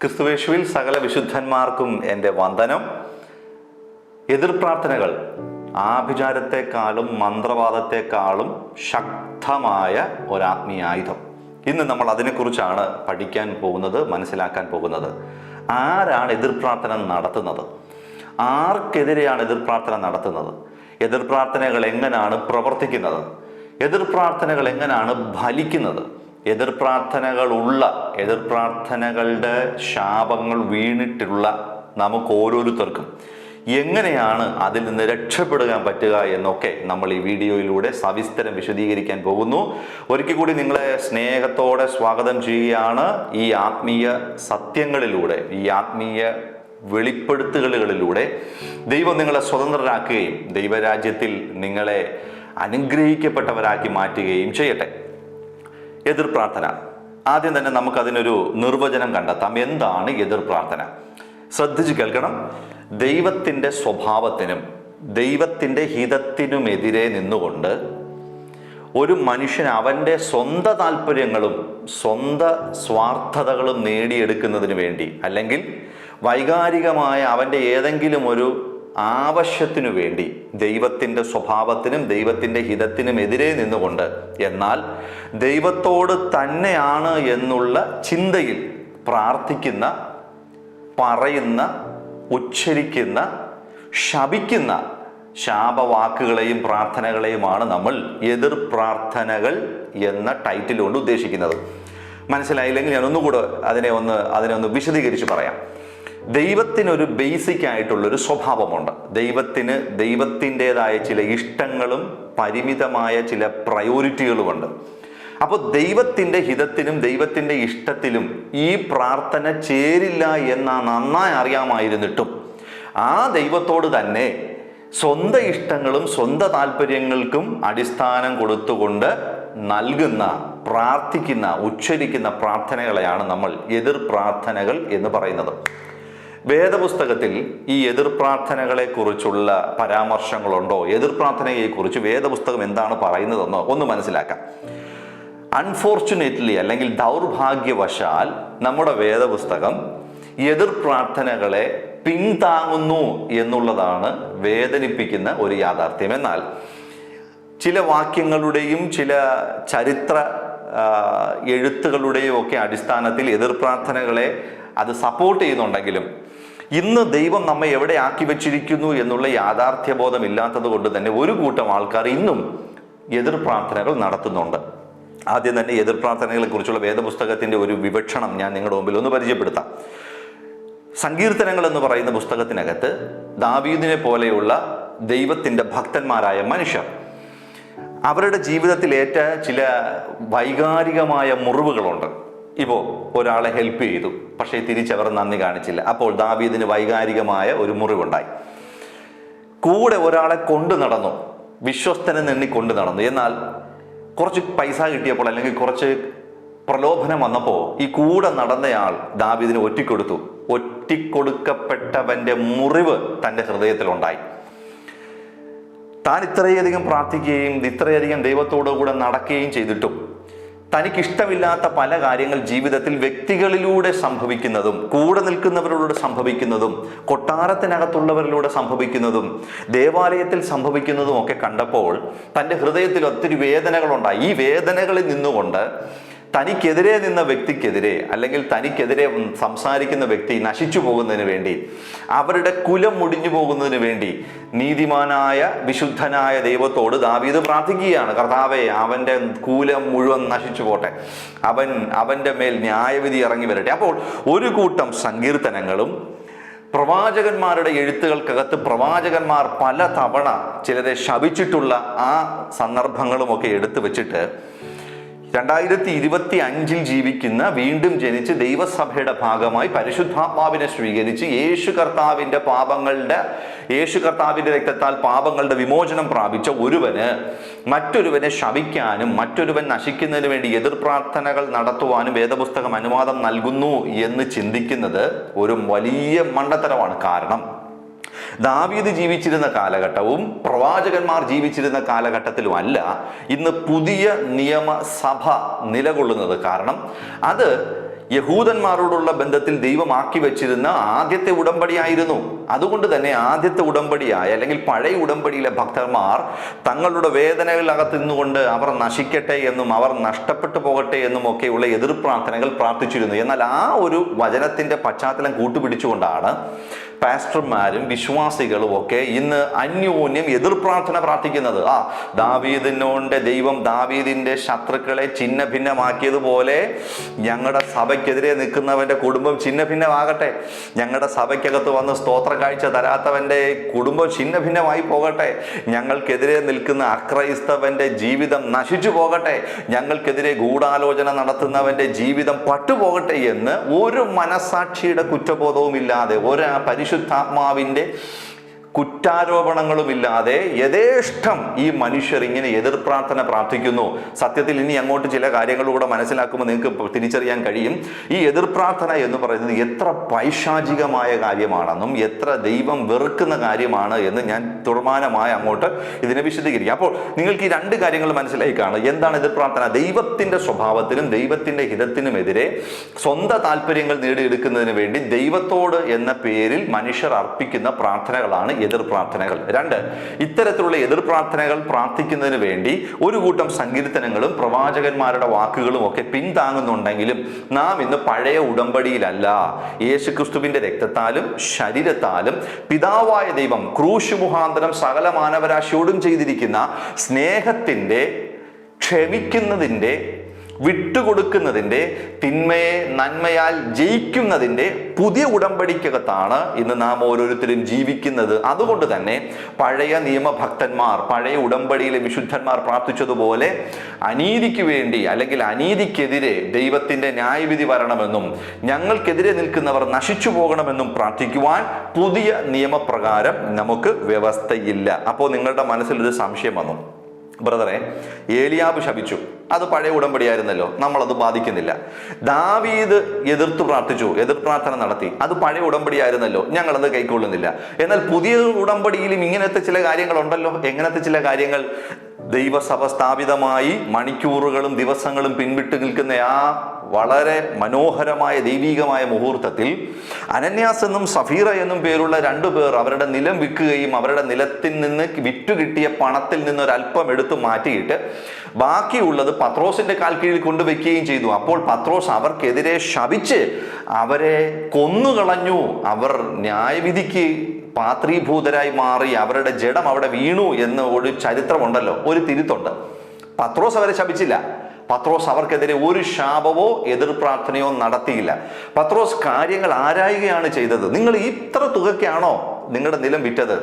ക്രിസ്തുവേശുവിൽ സകല വിശുദ്ധന്മാർക്കും എൻ്റെ വന്ദനം. എതിർപ്രാർത്ഥനകൾ ആഭിചാരത്തെക്കാളും മന്ത്രവാദത്തെക്കാളും ശക്തമായ ഒരാത്മീയായുധം. ഇന്ന് നമ്മൾ അതിനെക്കുറിച്ചാണ് പഠിക്കാൻ പോകുന്നത്, മനസ്സിലാക്കാൻ പോകുന്നത്. ആരാണ് എതിർപ്രാർത്ഥന നടത്തുന്നത്? ആർക്കെതിരെയാണ് എതിർപ്രാർത്ഥന നടത്തുന്നത്? എതിർപ്രാർത്ഥനകൾ എങ്ങനെയാണ് പ്രവർത്തിക്കുന്നത്? എതിർപ്രാർത്ഥനകൾ എങ്ങനെയാണ് ഫലിക്കുന്നത്? എതിർപ്രാർത്ഥനകളുടെ ശാപങ്ങൾ വീണിട്ടുള്ള നമുക്ക് ഓരോരുത്തർക്കും എങ്ങനെയാണ് അതിൽ നിന്ന് രക്ഷപ്പെടുവാൻ പറ്റുക എന്നൊക്കെ നമ്മൾ ഈ വീഡിയോയിലൂടെ സവിസ്തരം വിശദീകരിക്കാൻ പോകുന്നു. ഒരിക്കൽ കൂടി നിങ്ങളെ സ്നേഹത്തോടെ സ്വാഗതം ചെയ്യുകയാണ്. ഈ ആത്മീയ സത്യങ്ങളിലൂടെ, ഈ ആത്മീയ വെളിപ്പെടുത്തലുകളിലൂടെ ദൈവം നിങ്ങളെ സ്വതന്ത്രരാക്കുകയും ദൈവരാജ്യത്തിൽ നിങ്ങളെ അനുഗ്രഹിക്കപ്പെട്ടവരാക്കി മാറ്റുകയും ചെയ്യട്ടെ. എതിർപ്രാർത്ഥന. ആദ്യം തന്നെ നമുക്കതിനൊരു നിർവചനം കണ്ടെത്താം. എന്താണ് എതിർപ്രാർത്ഥന? ശ്രദ്ധിച്ച് കേൾക്കണം. ദൈവത്തിൻ്റെ സ്വഭാവത്തിനും ദൈവത്തിൻ്റെ ഹിതത്തിനുമെതിരെ നിന്നുകൊണ്ട് ഒരു മനുഷ്യൻ അവൻ്റെ സ്വന്തം താല്പര്യങ്ങളും സ്വന്തം സ്വാർത്ഥതകളും നേടിയെടുക്കുന്നതിന് വേണ്ടി, അല്ലെങ്കിൽ വൈകാരികമായ അവൻ്റെ ഏതെങ്കിലും ഒരു ആവശ്യത്തിനു വേണ്ടി ദൈവത്തിൻ്റെ സ്വഭാവത്തിനും ദൈവത്തിൻ്റെ ഹിതത്തിനും എതിരെ നിന്നുകൊണ്ട്, എന്നാൽ ദൈവത്തോട് തന്നെയാണ് എന്നുള്ള ചിന്തയിൽ പ്രാർത്ഥിക്കുന്ന, പറയുന്ന, ഉച്ചരിക്കുന്ന, ശപിക്കുന്ന ശാപവാക്കുകളെയും പ്രാർത്ഥനകളെയുമാണ് നമ്മൾ എതിർ പ്രാർത്ഥനകൾ എന്ന ടൈറ്റിൽ കൊണ്ട് ഉദ്ദേശിക്കുന്നത്. മനസ്സിലായില്ലെങ്കിൽ ഞാൻ ഒന്നുകൂടെ അതിനെ ഒന്ന് വിശദീകരിച്ച് പറയാം. ദൈവത്തിനൊരു ബേസിക് ആയിട്ടുള്ളൊരു സ്വഭാവമുണ്ട്. ദൈവത്തിൻ്റെതായ ചില ഇഷ്ടങ്ങളും പരിമിതമായ ചില പ്രയോറിറ്റികളുമുണ്ട്. അപ്പോൾ ദൈവത്തിൻ്റെ ഹിതത്തിനും ദൈവത്തിൻ്റെ ഇഷ്ടത്തിലും ഈ പ്രാർത്ഥന ചേരില്ല എന്ന് നന്നായി അറിയാമായിരുന്നിട്ടും ആ ദൈവത്തോട് തന്നെ സ്വന്തം ഇഷ്ടങ്ങളും സ്വന്തം താല്പര്യങ്ങൾക്കും അടിസ്ഥാനം കൊടുത്തുകൊണ്ട് നൽകുന്ന, പ്രാർത്ഥിക്കുന്ന, ഉച്ചരിക്കുന്ന പ്രാർത്ഥനകളെയാണ് നമ്മൾ എതിർ പ്രാർത്ഥനകൾ എന്ന് പറയുന്നത്. വേദപുസ്തകത്തിൽ ഈ എതിർപ്രാർത്ഥനകളെ കുറിച്ചുള്ള പരാമർശങ്ങളുണ്ടോ? എതിർപ്രാർത്ഥനയെക്കുറിച്ച് വേദപുസ്തകം എന്താണ് പറയുന്നതെന്നോ ഒന്ന് മനസ്സിലാക്കാം. അൺഫോർച്ചുനേറ്റ്ലി, അല്ലെങ്കിൽ ദൗർഭാഗ്യവശാൽ, നമ്മുടെ വേദപുസ്തകം എതിർപ്രാർത്ഥനകളെ പിന്താങ്ങുന്നു എന്നുള്ളതാണ് വേദനിപ്പിക്കുന്ന ഒരു യാഥാർത്ഥ്യം. എന്നാൽ ചില വാക്യങ്ങളുടെയും ചില ചരിത്ര എഴുത്തുകളുടെയും ഒക്കെ അടിസ്ഥാനത്തിൽ എതിർപ്രാർത്ഥനകളെ അത് സപ്പോർട്ട് ചെയ്യുന്നുണ്ടെങ്കിലും ഇന്ന് ദൈവം നമ്മെ എവിടെ ആക്കി വെച്ചിരിക്കുന്നു എന്നുള്ള യാഥാർത്ഥ്യബോധം ഇല്ലാത്തത് കൊണ്ട് തന്നെ ഒരു കൂട്ടം ആൾക്കാർ ഇന്നും എതിർപ്രാർത്ഥനകൾ നടത്തുന്നുണ്ട്. ആദ്യം തന്നെ എതിർപ്രാർത്ഥനകളെ കുറിച്ചുള്ള വേദപുസ്തകത്തിന്റെ ഒരു വിവക്ഷണം ഞാൻ നിങ്ങളുടെ മുമ്പിൽ ഒന്ന് പരിചയപ്പെടുത്താം. സങ്കീർത്തനങ്ങൾ എന്ന് പറയുന്ന പുസ്തകത്തിനകത്ത് ദാവീദിനെ പോലെയുള്ള ദൈവത്തിന്റെ ഭക്തന്മാരായ മനുഷ്യർ അവരുടെ ജീവിതത്തിലേറ്റ ചില വൈകാരികമായ മുറിവുകളുണ്ട്. ഇപ്പോൾ ഒരാളെ ഹെൽപ്പ് ചെയ്തു, പക്ഷേ തിരിച്ചവർ നന്ദി കാണിച്ചില്ല. അപ്പോൾ ദാവീദിന് വൈകാരികമായ ഒരു മുറിവുണ്ടായി. കൂടെ ഒരാളെ കൊണ്ടു നടന്നു, വിശ്വസ്തനെന്ന് എണ്ണി കൊണ്ടു നടന്നു. എന്നാൽ കുറച്ച് പൈസ കിട്ടിയപ്പോൾ, അല്ലെങ്കിൽ കുറച്ച് പ്രലോഭനം വന്നപ്പോൾ ഈ കൂടെ നടന്നയാൾ ദാവീദിന് ഒറ്റിക്കൊടുത്തു. ഒറ്റിക്കൊടുക്കപ്പെട്ടവന്റെ മുറിവ് തൻ്റെ ഹൃദയത്തിലുണ്ടായി. താൻ ഇത്രയധികം പ്രാർത്ഥിക്കുകയും ഇത്രയധികം ദൈവത്തോടു കൂടെ നടക്കുകയും ചെയ്തിട്ടും തനിക്കിഷ്ടമില്ലാത്ത പല കാര്യങ്ങൾ ജീവിതത്തിൽ വ്യക്തികളിലൂടെ സംഭവിക്കുന്നതും, കൂടെ നിൽക്കുന്നവരിലൂടെ സംഭവിക്കുന്നതും, കൊട്ടാരത്തിനകത്തുള്ളവരിലൂടെ സംഭവിക്കുന്നതും, ദേവാലയത്തിൽ സംഭവിക്കുന്നതും ഒക്കെ കണ്ടപ്പോൾ തൻ്റെ ഹൃദയത്തിൽ ഒത്തിരി വേദനകളുണ്ടായി. ഈ വേദനകളിൽ നിന്നുകൊണ്ട് തനിക്കെതിരെ നിന്ന വ്യക്തിക്കെതിരെ, അല്ലെങ്കിൽ തനിക്കെതിരെ സംസാരിക്കുന്ന വ്യക്തി നശിച്ചു പോകുന്നതിന് വേണ്ടി, അവരുടെ കുലം മുടിഞ്ഞു പോകുന്നതിന് വേണ്ടി നീതിമാനായ വിശുദ്ധനായ ദൈവത്തോട് ദാവീദ് പ്രാർത്ഥിക്കുകയാണ്. കർത്താവേ, അവൻ്റെ കുലം മുഴുവൻ നശിച്ചു പോട്ടെ, അവൻ്റെ മേൽ ന്യായവിധി ഇറങ്ങി വരട്ടെ. അപ്പോൾ ഒരു കൂട്ടം സങ്കീർത്തനങ്ങളും പ്രവാചകന്മാരുടെ എഴുത്തുകൾക്കകത്ത് പ്രവാചകന്മാർ പല തവണ ചിലരെ ശപിച്ചിട്ടുള്ള ആ സന്ദർഭങ്ങളുമൊക്കെ എടുത്തു വെച്ചിട്ട് 2025 ജീവിക്കുന്ന, വീണ്ടും ജനിച്ച് ദൈവസഭയുടെ ഭാഗമായി പരിശുദ്ധാത്മാവിനെ സ്വീകരിച്ച് യേശു കർത്താവിന്റെ രക്തത്താൽ പാപങ്ങളുടെ വിമോചനം പ്രാപിച്ച ഒരുവന് മറ്റൊരുവനെ ശപിക്കാനും മറ്റൊരുവൻ നശിക്കുന്നതിന് വേണ്ടി എതിർപ്രാർത്ഥനകൾ നടത്തുവാനും വേദപുസ്തകം അനുവാദം നൽകുന്നു എന്ന് ചിന്തിക്കുന്നത് ഒരു വലിയ മണ്ടത്തരമാണ്. കാരണം ദാവീദ് ജീവിച്ചിരുന്ന കാലഘട്ടവും പ്രവാചകന്മാർ ജീവിച്ചിരുന്ന കാലഘട്ടത്തിലുമല്ല ഇന്ന് പുതിയ നിയമസഭ നിലകൊള്ളുന്നത്. കാരണം അത് യഹൂദന്മാരോടുള്ള ബന്ധത്തിൽ ദൈവം ആക്കി വെച്ചിരുന്ന ആദ്യത്തെ ഉടമ്പടിയായിരുന്നു. അതുകൊണ്ട് തന്നെ ആദ്യത്തെ ഉടമ്പടിയായ അല്ലെങ്കിൽ പഴയ ഉടമ്പടിയിലെ ഭക്തന്മാർ തങ്ങളുടെ വേദനകളിലകത്ത് നിന്നുകൊണ്ട് അവർ നശിക്കട്ടെ എന്നും അവർ നഷ്ടപ്പെട്ടു പോകട്ടെ എന്നും ഒക്കെയുള്ള എതിർ പ്രാർത്ഥനകൾ പ്രാർത്ഥിച്ചിരുന്നു. എന്നാൽ ആ ഒരു വചനത്തിന്റെ പശ്ചാത്തലം കൂട്ടുപിടിച്ചുകൊണ്ടാണ് പാസ്റ്റർമാരും വിശ്വാസികളും ഒക്കെ ഇന്ന് അന്യോന്യം എതിർ പ്രാർത്ഥന പ്രാർത്ഥിക്കുന്നത്. ദാവീദിനോണ്ട് ദൈവം ദാവീദിന്റെ ശത്രുക്കളെ ഛിന്ന ഭിന്നമാക്കിയതുപോലെ ഞങ്ങളുടെ സഭയ്ക്കെതിരെ നിൽക്കുന്നവന്റെ കുടുംബം ഛിന്ന ഭിന്നമാകട്ടെ, ഞങ്ങളുടെ സഭയ്ക്കകത്ത് വന്ന് സ്തോത്ര കാഴ്ച തരാത്തവന്റെ കുടുംബം ഛിന്ന ഭിന്നമായി പോകട്ടെ, ഞങ്ങൾക്കെതിരെ നിൽക്കുന്ന അക്രൈസ്തവന്റെ ജീവിതം നശിച്ചു പോകട്ടെ, ഞങ്ങൾക്കെതിരെ ഗൂഢാലോചന നടത്തുന്നവന്റെ ജീവിതം പട്ടുപോകട്ടെ എന്ന് ഒരു മനസാക്ഷിയുടെ കുറ്റബോധവും ഇല്ലാതെ, ഒരു പരിശുദ്ധാത്മാവിന്റെ കുറ്റാരോപണങ്ങളുമില്ലാതെ യഥേഷ്ടം ഈ മനുഷ്യർ ഇങ്ങനെ എതിർ പ്രാർത്ഥന പ്രാർത്ഥിക്കുന്നു. സത്യത്തിൽ ഇനി അങ്ങോട്ട് ചില കാര്യങ്ങളിലൂടെ മനസ്സിലാക്കുമ്പോൾ നിങ്ങൾക്ക് തിരിച്ചറിയാൻ കഴിയും ഈ എതിർ പ്രാർത്ഥന എന്ന് പറയുന്നത് എത്ര പൈശാചികമായ കാര്യമാണെന്നും എത്ര ദൈവം വെറുക്കുന്ന കാര്യമാണ് എന്ന് ഞാൻ തുടർമാനമായി അങ്ങോട്ട് ഇതിനെ വിശദീകരിക്കാം. അപ്പോൾ നിങ്ങൾക്ക് ഈ രണ്ട് കാര്യങ്ങൾ മനസ്സിലായി കാണും. എന്താണ് എതിർ പ്രാർത്ഥന? ദൈവത്തിന്റെ സ്വഭാവത്തിനും ദൈവത്തിന്റെ ഹിതത്തിനുമെതിരെ സ്വന്തം താല്പര്യങ്ങൾ നേടിയെടുക്കുന്നതിന് വേണ്ടി ദൈവത്തോട് എന്ന പേരിൽ മനുഷ്യർ അർപ്പിക്കുന്ന പ്രാർത്ഥനകളാണ് എതിർ പ്രാർത്ഥനകൾ. രണ്ട്, ഇത്തരത്തിലുള്ള എതിർ പ്രാർത്ഥനകൾ പ്രാർത്ഥിക്കുന്നതിന് വേണ്ടി ഒരു കൂട്ടം സങ്കീർത്തനങ്ങളും പ്രവാചകന്മാരുടെ വാക്കുകളും ഒക്കെ പിന്താങ്ങുന്നുണ്ടെങ്കിലും നാം ഇന്ന് പഴയ ഉടമ്പടിയിലല്ല. യേശുക്രിസ്തുവിന്റെ രക്തത്താലും ശരീരത്താലും പിതാവായ ദൈവം ക്രൂശ് മുഖാന്തരം സകല മാനവരാശിയോടും ചെയ്തിരിക്കുന്ന സ്നേഹത്തിന്റെ, ക്ഷമിക്കുന്നതിന്റെ, വിട്ടുകൊടുക്കുന്നതിന്റെ, തിന്മയെ നന്മയാൽ ജയിക്കുന്നതിന്റെ പുതിയ ഉടമ്പടിക്കകത്താണ് ഇന്ന് നാം ഓരോരുത്തരും ജീവിക്കുന്നത്. അതുകൊണ്ട് തന്നെ പഴയ നിയമഭക്തന്മാർ, പഴയ ഉടമ്പടിയിലെ വിശുദ്ധന്മാർ പ്രാർത്ഥിച്ചതുപോലെ അനീതിക്ക് വേണ്ടി അല്ലെങ്കിൽ അനീതിക്കെതിരെ ദൈവത്തിന്റെ ന്യായവിധി വരണമെന്നും ഞങ്ങൾക്കെതിരെ നിൽക്കുന്നവർ നശിച്ചു പോകണമെന്നും പ്രാർത്ഥിക്കുവാൻ പുതിയ നിയമപ്രകാരം നമുക്ക് വ്യവസ്ഥയില്ല. അപ്പോൾ നിങ്ങളുടെ മനസ്സിലൊരു സംശയം വന്നു, ബ്രദറെ, ഏലിയാബ് ശപിച്ചു, അത് പഴയ ഉടമ്പടിയായിരുന്നല്ലോ, നമ്മളത് ബാധിക്കുന്നില്ല. ദാവീദ് എതിർത്ത് പ്രാർത്ഥിച്ചു, എതിർ പ്രാർത്ഥന നടത്തി, അത് പഴയ ഉടമ്പടിയായിരുന്നല്ലോ, ഞങ്ങളത് കൈക്കൊള്ളുന്നില്ല. എന്നാൽ പുതിയ ഉടമ്പടിയിലും ഇങ്ങനത്തെ ചില കാര്യങ്ങളുണ്ടല്ലോ. എങ്ങനത്തെ ചില കാര്യങ്ങൾ? ദൈവസഭ സ്ഥാപിതമായി മണിക്കൂറുകളും ദിവസങ്ങളും പിൻവിട്ട് നിൽക്കുന്ന ആ വളരെ മനോഹരമായ ദൈവീകമായ മുഹൂർത്തത്തിൽ അനന്യാസ് എന്നും സഫീറ എന്നും പേരുള്ള രണ്ടുപേർ അവരുടെ നിലം വിൽക്കുകയും അവരുടെ നിലത്തിൽ നിന്ന് വിറ്റുകിട്ടിയ പണത്തിൽ നിന്ന് ഒരല്പം എടുത്തു മാറ്റിയിട്ട് ബാക്കിയുള്ളത് പത്രോസിന്റെ കാൽ കീഴിൽ കൊണ്ടുവയ്ക്കുകയും ചെയ്തു. അപ്പോൾ പത്രോസ് അവർക്കെതിരെ ശപിച്ച് അവരെ കൊന്നുകളഞ്ഞു. അവർ ന്യായവിധിക്ക് പാത്രീഭൂതരായി മാറി, അവരുടെ ജഡം അവിടെ വീണു എന്ന് ഒരു ചരിത്രമുണ്ടല്ലോ, ഒരു തിരുത്തുണ്ട്. പത്രോസ് അവരെ ശപിച്ചില്ല. പത്രോസ് അവർക്കെതിരെ ഒരു ശാപമോ എതിർ പ്രാർത്ഥനയോ നടത്തിയില്ല. പത്രോസ് കാര്യങ്ങൾ ആരായുകയാണ് ചെയ്തത്. നിങ്ങൾ ഇത്ര തുകയ്ക്കാണോ നിങ്ങളുടെ നിലം വിറ്റത്?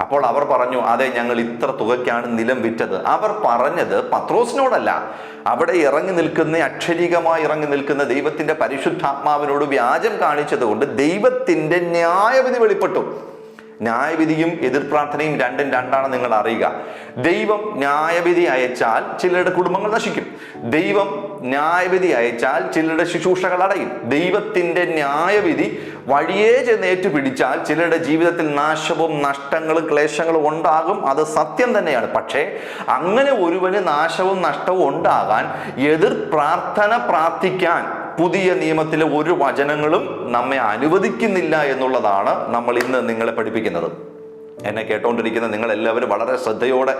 അപ്പോൾ അവർ പറഞ്ഞു, അതെ, ഞങ്ങൾ ഇത്ര തുകയ്ക്കാണ് നിലം വിറ്റത്. അവർ പറഞ്ഞത് പത്രോസിനോടല്ല, അവിടെ ഇറങ്ങി നിൽക്കുന്ന, അക്ഷരീകമായി ഇറങ്ങി നിൽക്കുന്ന ദൈവത്തിന്റെ പരിശുദ്ധാത്മാവിനോട് വ്യാജം കാണിച്ചത് കൊണ്ട് ദൈവത്തിന്റെ ന്യായവിധി വെളിപ്പെട്ടു. ന്യായവിധിയും എതിർ പ്രാർത്ഥനയും രണ്ടും രണ്ടാണ് നിങ്ങൾ അറിയുക. ദൈവം ന്യായവിധി അയച്ചാൽ ചിലരുടെ കുടുംബങ്ങൾ നശിക്കും. ദൈവം ന്യായവിധി അയച്ചാൽ ചിലരുടെ ശുശ്രൂഷകൾ അടയും. ദൈവത്തിന്റെ ന്യായവിധി വഴിയേ ചെന്ന് ഏറ്റുപിടിച്ചാൽ ചിലരുടെ ജീവിതത്തിൽ നാശവും നഷ്ടങ്ങളും ക്ലേശങ്ങളും ഉണ്ടാകും. അത് സത്യം തന്നെയാണ്. പക്ഷേ അങ്ങനെ ഒരുവന് നാശവും നഷ്ടവും ഉണ്ടാകാൻ എതിർ പ്രാർത്ഥന പ്രാർത്ഥിക്കാൻ പുതിയ നിയമത്തിലെ ഒരു വചനങ്ങളും നമ്മെ അനുവദിക്കുന്നില്ല എന്നുള്ളതാണ് നമ്മൾ ഇന്ന് നിങ്ങളെ പഠിപ്പിക്കുന്നത്. എന്നെ കേട്ടുകൊണ്ടിരിക്കുന്ന നിങ്ങൾ എല്ലാവരും വളരെ ശ്രദ്ധയോടെ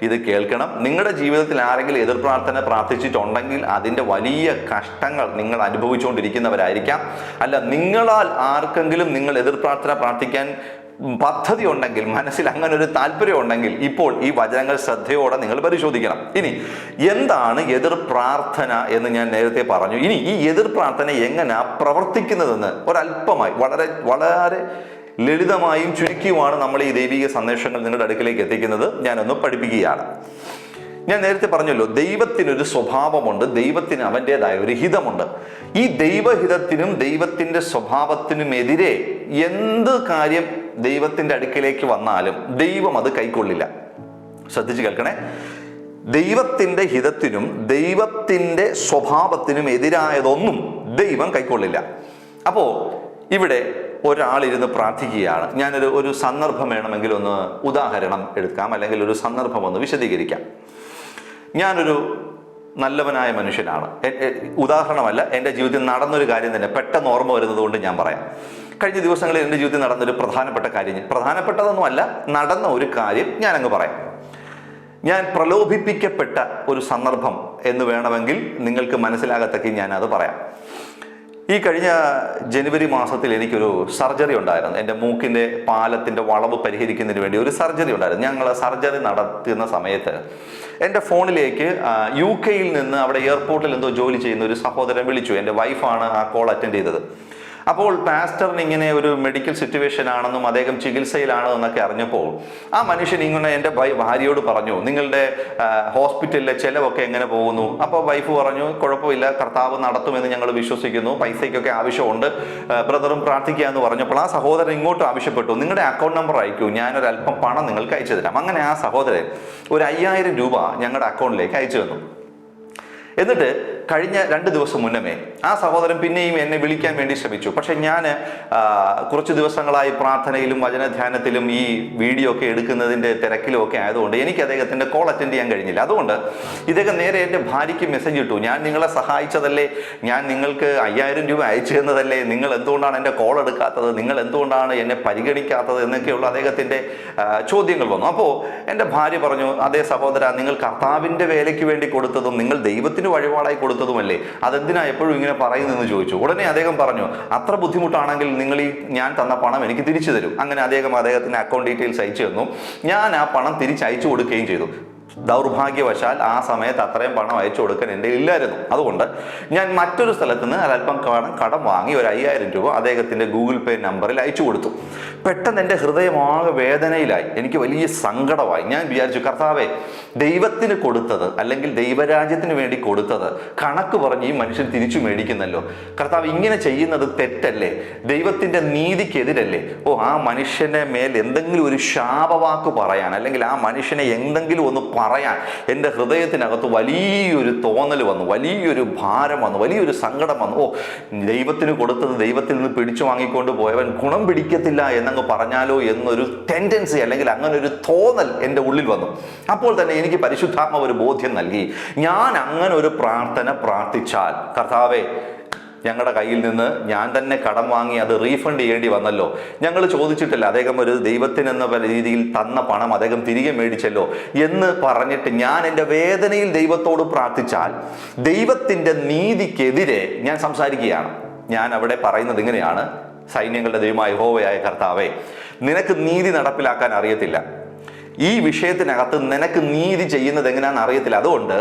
ഇത് കേൾക്കണം. നിങ്ങളുടെ ജീവിതത്തിൽ ആരെങ്കിലും എതിർ പ്രാർത്ഥന പ്രാർത്ഥിച്ചിട്ടുണ്ടെങ്കിൽ അതിൻ്റെ വലിയ കഷ്ടങ്ങൾ നിങ്ങൾ അനുഭവിച്ചുകൊണ്ടിരിക്കുന്നവരായിരിക്കാം. അല്ല, നിങ്ങളാൽ ആർക്കെങ്കിലും നിങ്ങൾ എതിർ പ്രാർത്ഥന പ്രാർത്ഥിക്കാൻ പദ്ധതി ഉണ്ടെങ്കിൽ, മനസ്സിൽ അങ്ങനെ ഒരു താല്പര്യം ഉണ്ടെങ്കിൽ, ഇപ്പോൾ ഈ വചനങ്ങൾ ശ്രദ്ധയോടെ നിങ്ങൾ പരിശോധിക്കണം. ഇനി എന്താണ് എതിർ പ്രാർത്ഥന എന്ന് ഞാൻ നേരത്തെ പറഞ്ഞു. ഇനി ഈ എതിർ പ്രാർത്ഥന എങ്ങനെ പ്രവർത്തിക്കുന്നതെന്ന് ഒരല്പമായി വളരെ ലളിതമായും ചുരുക്കിയുമാണ് നമ്മൾ ഈ ദൈവിക സന്ദേശങ്ങൾ നിങ്ങളുടെ അടുക്കിലേക്ക് എത്തിക്കുന്നത്. ഞാനൊന്ന് പഠിപ്പിക്കുകയാണ്. ഞാൻ നേരത്തെ പറഞ്ഞല്ലോ, ദൈവത്തിനൊരു സ്വഭാവമുണ്ട്, ദൈവത്തിന് അവൻ്റെതായ ഒരു ഹിതമുണ്ട്. ഈ ദൈവഹിതത്തിനും ദൈവത്തിൻ്റെ സ്വഭാവത്തിനുമെതിരെ എന്ത് കാര്യം ദൈവത്തിൻ്റെ അടുക്കിലേക്ക് വന്നാലും ദൈവം അത് കൈക്കൊള്ളില്ല. ശ്രദ്ധിച്ച് കേൾക്കണേ. ദൈവത്തിൻ്റെ ഹിതത്തിനും ദൈവത്തിൻ്റെ സ്വഭാവത്തിനും എതിരായതൊന്നും ദൈവം കൈക്കൊള്ളില്ല. അപ്പോൾ ഇവിടെ ഒരാളിരുന്ന് പ്രാർത്ഥിക്കുകയാണ്. ഞാനൊരു സന്ദർഭം വേണമെങ്കിൽ ഒന്ന് ഉദാഹരണം എടുക്കാം, അല്ലെങ്കിൽ ഒരു സന്ദർഭം ഒന്ന് വിശദീകരിക്കാം. ഞാനൊരു നല്ലവനായ മനുഷ്യനാണ്. ഉദാഹരണമല്ല, എൻ്റെ ജീവിതത്തിൽ നടന്നൊരു കാര്യം തന്നെ പെട്ടെന്ന് ഓർമ്മ വരുന്നത് കൊണ്ട് ഞാൻ പറയാം. കഴിഞ്ഞ ദിവസങ്ങളിൽ എൻ്റെ ജീവിതത്തിൽ നടന്നൊരു പ്രധാനപ്പെട്ടതൊന്നുമല്ല, നടന്ന ഒരു കാര്യം ഞാനങ്ങ് പറയാം. ഞാൻ പ്രലോഭിപ്പിക്കപ്പെട്ട ഒരു സന്ദർഭം എന്ന് വേണമെങ്കിൽ നിങ്ങൾക്ക് മനസ്സിലാകത്തക്ക ഞാനത് പറയാം. ഈ കഴിഞ്ഞ ജനുവരി മാസത്തിൽ എനിക്കൊരു സർജറി ഉണ്ടായിരുന്നു. എൻ്റെ മൂക്കിൻ്റെ പാലത്തിൻ്റെ വളവ് പരിഹരിക്കുന്നതിന് വേണ്ടി ഒരു സർജറി ഉണ്ടായിരുന്നു. ഞങ്ങൾ സർജറി നടത്തുന്ന സമയത്ത് എൻ്റെ ഫോണിലേക്ക് UK നിന്ന് അവിടെ എയർപോർട്ടിൽ എന്തോ ജോലി ചെയ്യുന്ന ഒരു സഹോദരൻ വിളിച്ചു. എൻ്റെ വൈഫാണ് ആ കോൾ അറ്റൻഡ് ചെയ്തത്. അപ്പോൾ പാസ്റ്ററിന് ഇങ്ങനെ ഒരു മെഡിക്കൽ സിറ്റുവേഷൻ ആണെന്നും അദ്ദേഹം ചികിത്സയിലാണോ എന്നൊക്കെ അറിഞ്ഞപ്പോൾ ആ മനുഷ്യൻ ഇങ്ങനെ എൻ്റെ ഭാര്യയോട് പറഞ്ഞു, നിങ്ങളുടെ ഹോസ്പിറ്റലിലെ ചിലവൊക്കെ എങ്ങനെ പോകുന്നു? അപ്പോൾ വൈഫ് പറഞ്ഞു, കുഴപ്പമില്ല, കർത്താവ് നടത്തുമെന്ന് ഞങ്ങൾ വിശ്വസിക്കുന്നു, പൈസയ്ക്കൊക്കെ ആവശ്യമുണ്ട്, ബ്രദറും പ്രാർത്ഥിക്കുക എന്ന് പറഞ്ഞപ്പോൾ ആ സഹോദരൻ ഇങ്ങോട്ട് ആവശ്യപ്പെട്ടു, നിങ്ങളുടെ അക്കൗണ്ട് നമ്പർ അയക്കൂ, ഞാനൊരല്പം പണം നിങ്ങൾക്ക് അയച്ചു തരാം. അങ്ങനെ ആ സഹോദരൻ ഒരു 5000 രൂപ ഞങ്ങളുടെ അക്കൗണ്ടിലേക്ക് അയച്ചു തന്നു. എന്നിട്ട് കഴിഞ്ഞ 2 ദിവസം മുന്നമേ ആ സഹോദരൻ പിന്നെയും എന്നെ വിളിക്കാൻ വേണ്ടി ശ്രമിച്ചു. പക്ഷെ ഞാൻ കുറച്ച് ദിവസങ്ങളായി പ്രാർത്ഥനയിലും വചനധ്യാനത്തിലും ഈ വീഡിയോ ഒക്കെ എടുക്കുന്നതിൻ്റെ തിരക്കിലും ഒക്കെ ആയതുകൊണ്ട് എനിക്ക് അദ്ദേഹത്തിൻ്റെ കോൾ അറ്റൻഡ് ചെയ്യാൻ കഴിഞ്ഞില്ല. അതുകൊണ്ട് ഇദ്ദേഹം നേരെ എൻ്റെ ഭാര്യയ്ക്ക് മെസ്സേജ് ഇട്ടു, ഞാൻ നിങ്ങളെ സഹായിച്ചതല്ലേ, ഞാൻ നിങ്ങൾക്ക് 5000 രൂപ അയച്ചു തന്നതല്ലേ, നിങ്ങൾ എന്തുകൊണ്ടാണ് എൻ്റെ കോൾ എടുക്കാത്തത്, നിങ്ങൾ എന്തുകൊണ്ടാണ് എന്നെ പരിഗണിക്കാത്തത് എന്നൊക്കെയുള്ള അദ്ദേഹത്തിൻ്റെ ചോദ്യങ്ങൾ വന്നു. അപ്പോൾ എൻ്റെ ഭാര്യ പറഞ്ഞു, അതേ സഹോദര, നിങ്ങൾ കർത്താവിൻ്റെ വേലയ്ക്ക് വേണ്ടി കൊടുത്തതും നിങ്ങൾ ദൈവത്തിന് വഴിപാടായി കൊടുത്തതുമല്ലേ, അതെന്തിനാ എപ്പോഴും ഇങ്ങനെ പറയുന്നതെന്ന് ചോദിച്ചു. ഉടനെ അദ്ദേഹം പറഞ്ഞു, അത്ര ബുദ്ധിമുട്ടാണെങ്കിൽ നിങ്ങൾ ഈ ഞാൻ തന്ന പണം എനിക്ക് തിരിച്ചു തരും. അങ്ങനെ അദ്ദേഹത്തിന്റെ അക്കൗണ്ട് ഡീറ്റെയിൽസ് അയച്ചു തന്നു. ഞാൻ ആ പണം തിരിച്ചയച്ചു കൊടുക്കുകയും ചെയ്തു. ദൗർഭാഗ്യവശാൽ ആ സമയത്ത് അത്രയും പണം അയച്ചു കൊടുക്കാൻ എൻ്റെ ഇല്ലായിരുന്നു. അതുകൊണ്ട് ഞാൻ മറ്റൊരു സ്ഥലത്ത് നിന്ന് അല്പം കടം വാങ്ങി ഒരു 5000 രൂപ അദ്ദേഹത്തിൻ്റെ ഗൂഗിൾ പേ നമ്പറിൽ അയച്ചു കൊടുത്തു. പെട്ടെന്ന് എൻ്റെ ഹൃദയമാകെ വേദനയിലായി, എനിക്ക് വലിയ സങ്കടമായി. ഞാൻ വിചാരിച്ചു, കർത്താവേ, ദൈവത്തിന് കൊടുത്തത് അല്ലെങ്കിൽ ദൈവരാജ്യത്തിന് വേണ്ടി കൊടുത്തത് കണക്ക് പറഞ്ഞ് ഈ മനുഷ്യൻ തിരിച്ചു മേടിക്കുന്നല്ലോ. കർത്താവ്, ഇങ്ങനെ ചെയ്യുന്നത് തെറ്റല്ലേ, ദൈവത്തിൻ്റെ നീതിക്കെതിരല്ലേ? ആ മനുഷ്യനെ മേൽ എന്തെങ്കിലും ഒരു ശാപവാക്ക് പറയാൻ അല്ലെങ്കിൽ ആ മനുഷ്യനെ എന്തെങ്കിലും ഒന്ന് പറയാൻ എൻ്റെ ഹൃദയത്തിനകത്ത് വലിയൊരു തോന്നൽ വന്നു, വലിയൊരു ഭാരം വന്നു, വലിയൊരു സങ്കടം വന്നു. ദൈവത്തിന് കൊടുത്തത് ദൈവത്തിൽ നിന്ന് പിടിച്ചു വാങ്ങിക്കൊണ്ട് പോയവൻ ഗുണം പിടിക്കത്തില്ല എന്നങ്ങ് പറഞ്ഞാലോ എന്നൊരു ടെൻഡൻസി അല്ലെങ്കിൽ അങ്ങനെ ഒരു തോന്നൽ എൻ്റെ ഉള്ളിൽ വന്നു. അപ്പോൾ തന്നെ എനിക്ക് പരിശുദ്ധാത്മാവ് ഒരു ബോധ്യം നൽകി, ഞാൻ അങ്ങനെ ഒരു പ്രാർത്ഥന പ്രാർത്ഥിച്ചാൽ, കർത്താവേ, ഞങ്ങളുടെ കയ്യിൽ നിന്ന് ഞാൻ തന്നെ കടം വാങ്ങി അത് റീഫണ്ട് ചെയ്യേണ്ടി വന്നല്ലോ, ഞങ്ങൾ ചോദിച്ചിട്ടില്ല, അദ്ദേഹം ഒരു ദൈവത്തിനെന്ന രീതിയിൽ തന്ന പണം അദ്ദേഹം തിരികെ മേടിച്ചല്ലോ എന്ന് പറഞ്ഞിട്ട് ഞാൻ എൻ്റെ വേദനയിൽ ദൈവത്തോട് പ്രാർത്ഥിച്ചാൽ ദൈവത്തിൻ്റെ നീതിക്കെതിരെ ഞാൻ സംസാരിക്കുകയാണ്. ഞാൻ അവിടെ പറയുന്നത് ഇങ്ങനെയാണ്, സൈന്യങ്ങളുടെ ദൈവമായ യഹോവയായ കർത്താവേ, നിനക്ക് നീതി നടപ്പിലാക്കാൻ അറിയത്തില്ല, ഈ വിഷയത്തിനകത്ത് നിനക്ക് നീതി ചെയ്യുന്നത് എങ്ങനെയാണെന്ന് അറിയത്തില്ല, അതുകൊണ്ട്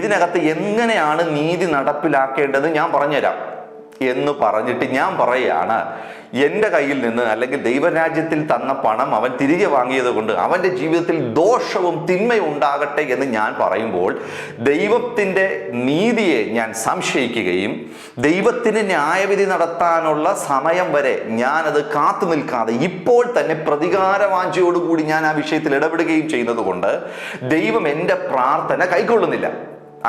ഇതിനകത്ത് എങ്ങനെയാണ് നീതി നടപ്പിലാക്കേണ്ടത് ഞാൻ പറഞ്ഞുതരാം എന്ന് പറഞ്ഞിട്ട് ഞാൻ പറയുകയാണ്, എൻ്റെ കയ്യിൽ നിന്ന് അല്ലെങ്കിൽ ദൈവരാജ്യത്തിൽ തന്ന പണം അവൻ തിരികെ വാങ്ങിയത് കൊണ്ട് അവൻ്റെ ജീവിതത്തിൽ ദോഷവും തിന്മയും ഉണ്ടാകട്ടെ എന്ന് ഞാൻ പറയുമ്പോൾ ദൈവത്തിൻ്റെ നീതിയെ ഞാൻ സംശയിക്കുകയും ദൈവത്തിന് ന്യായവിധി നടത്താനുള്ള സമയം വരെ ഞാനത് കാത്തു നിൽക്കാതെ ഇപ്പോൾ തന്നെ പ്രതികാരവാഞ്ചയോടുകൂടി ഞാൻ ആ വിഷയത്തിൽ ഇടപെടുകയും ചെയ്യുന്നത് കൊണ്ട് ദൈവം എൻ്റെ പ്രാർത്ഥന കൈക്കൊള്ളുന്നില്ല.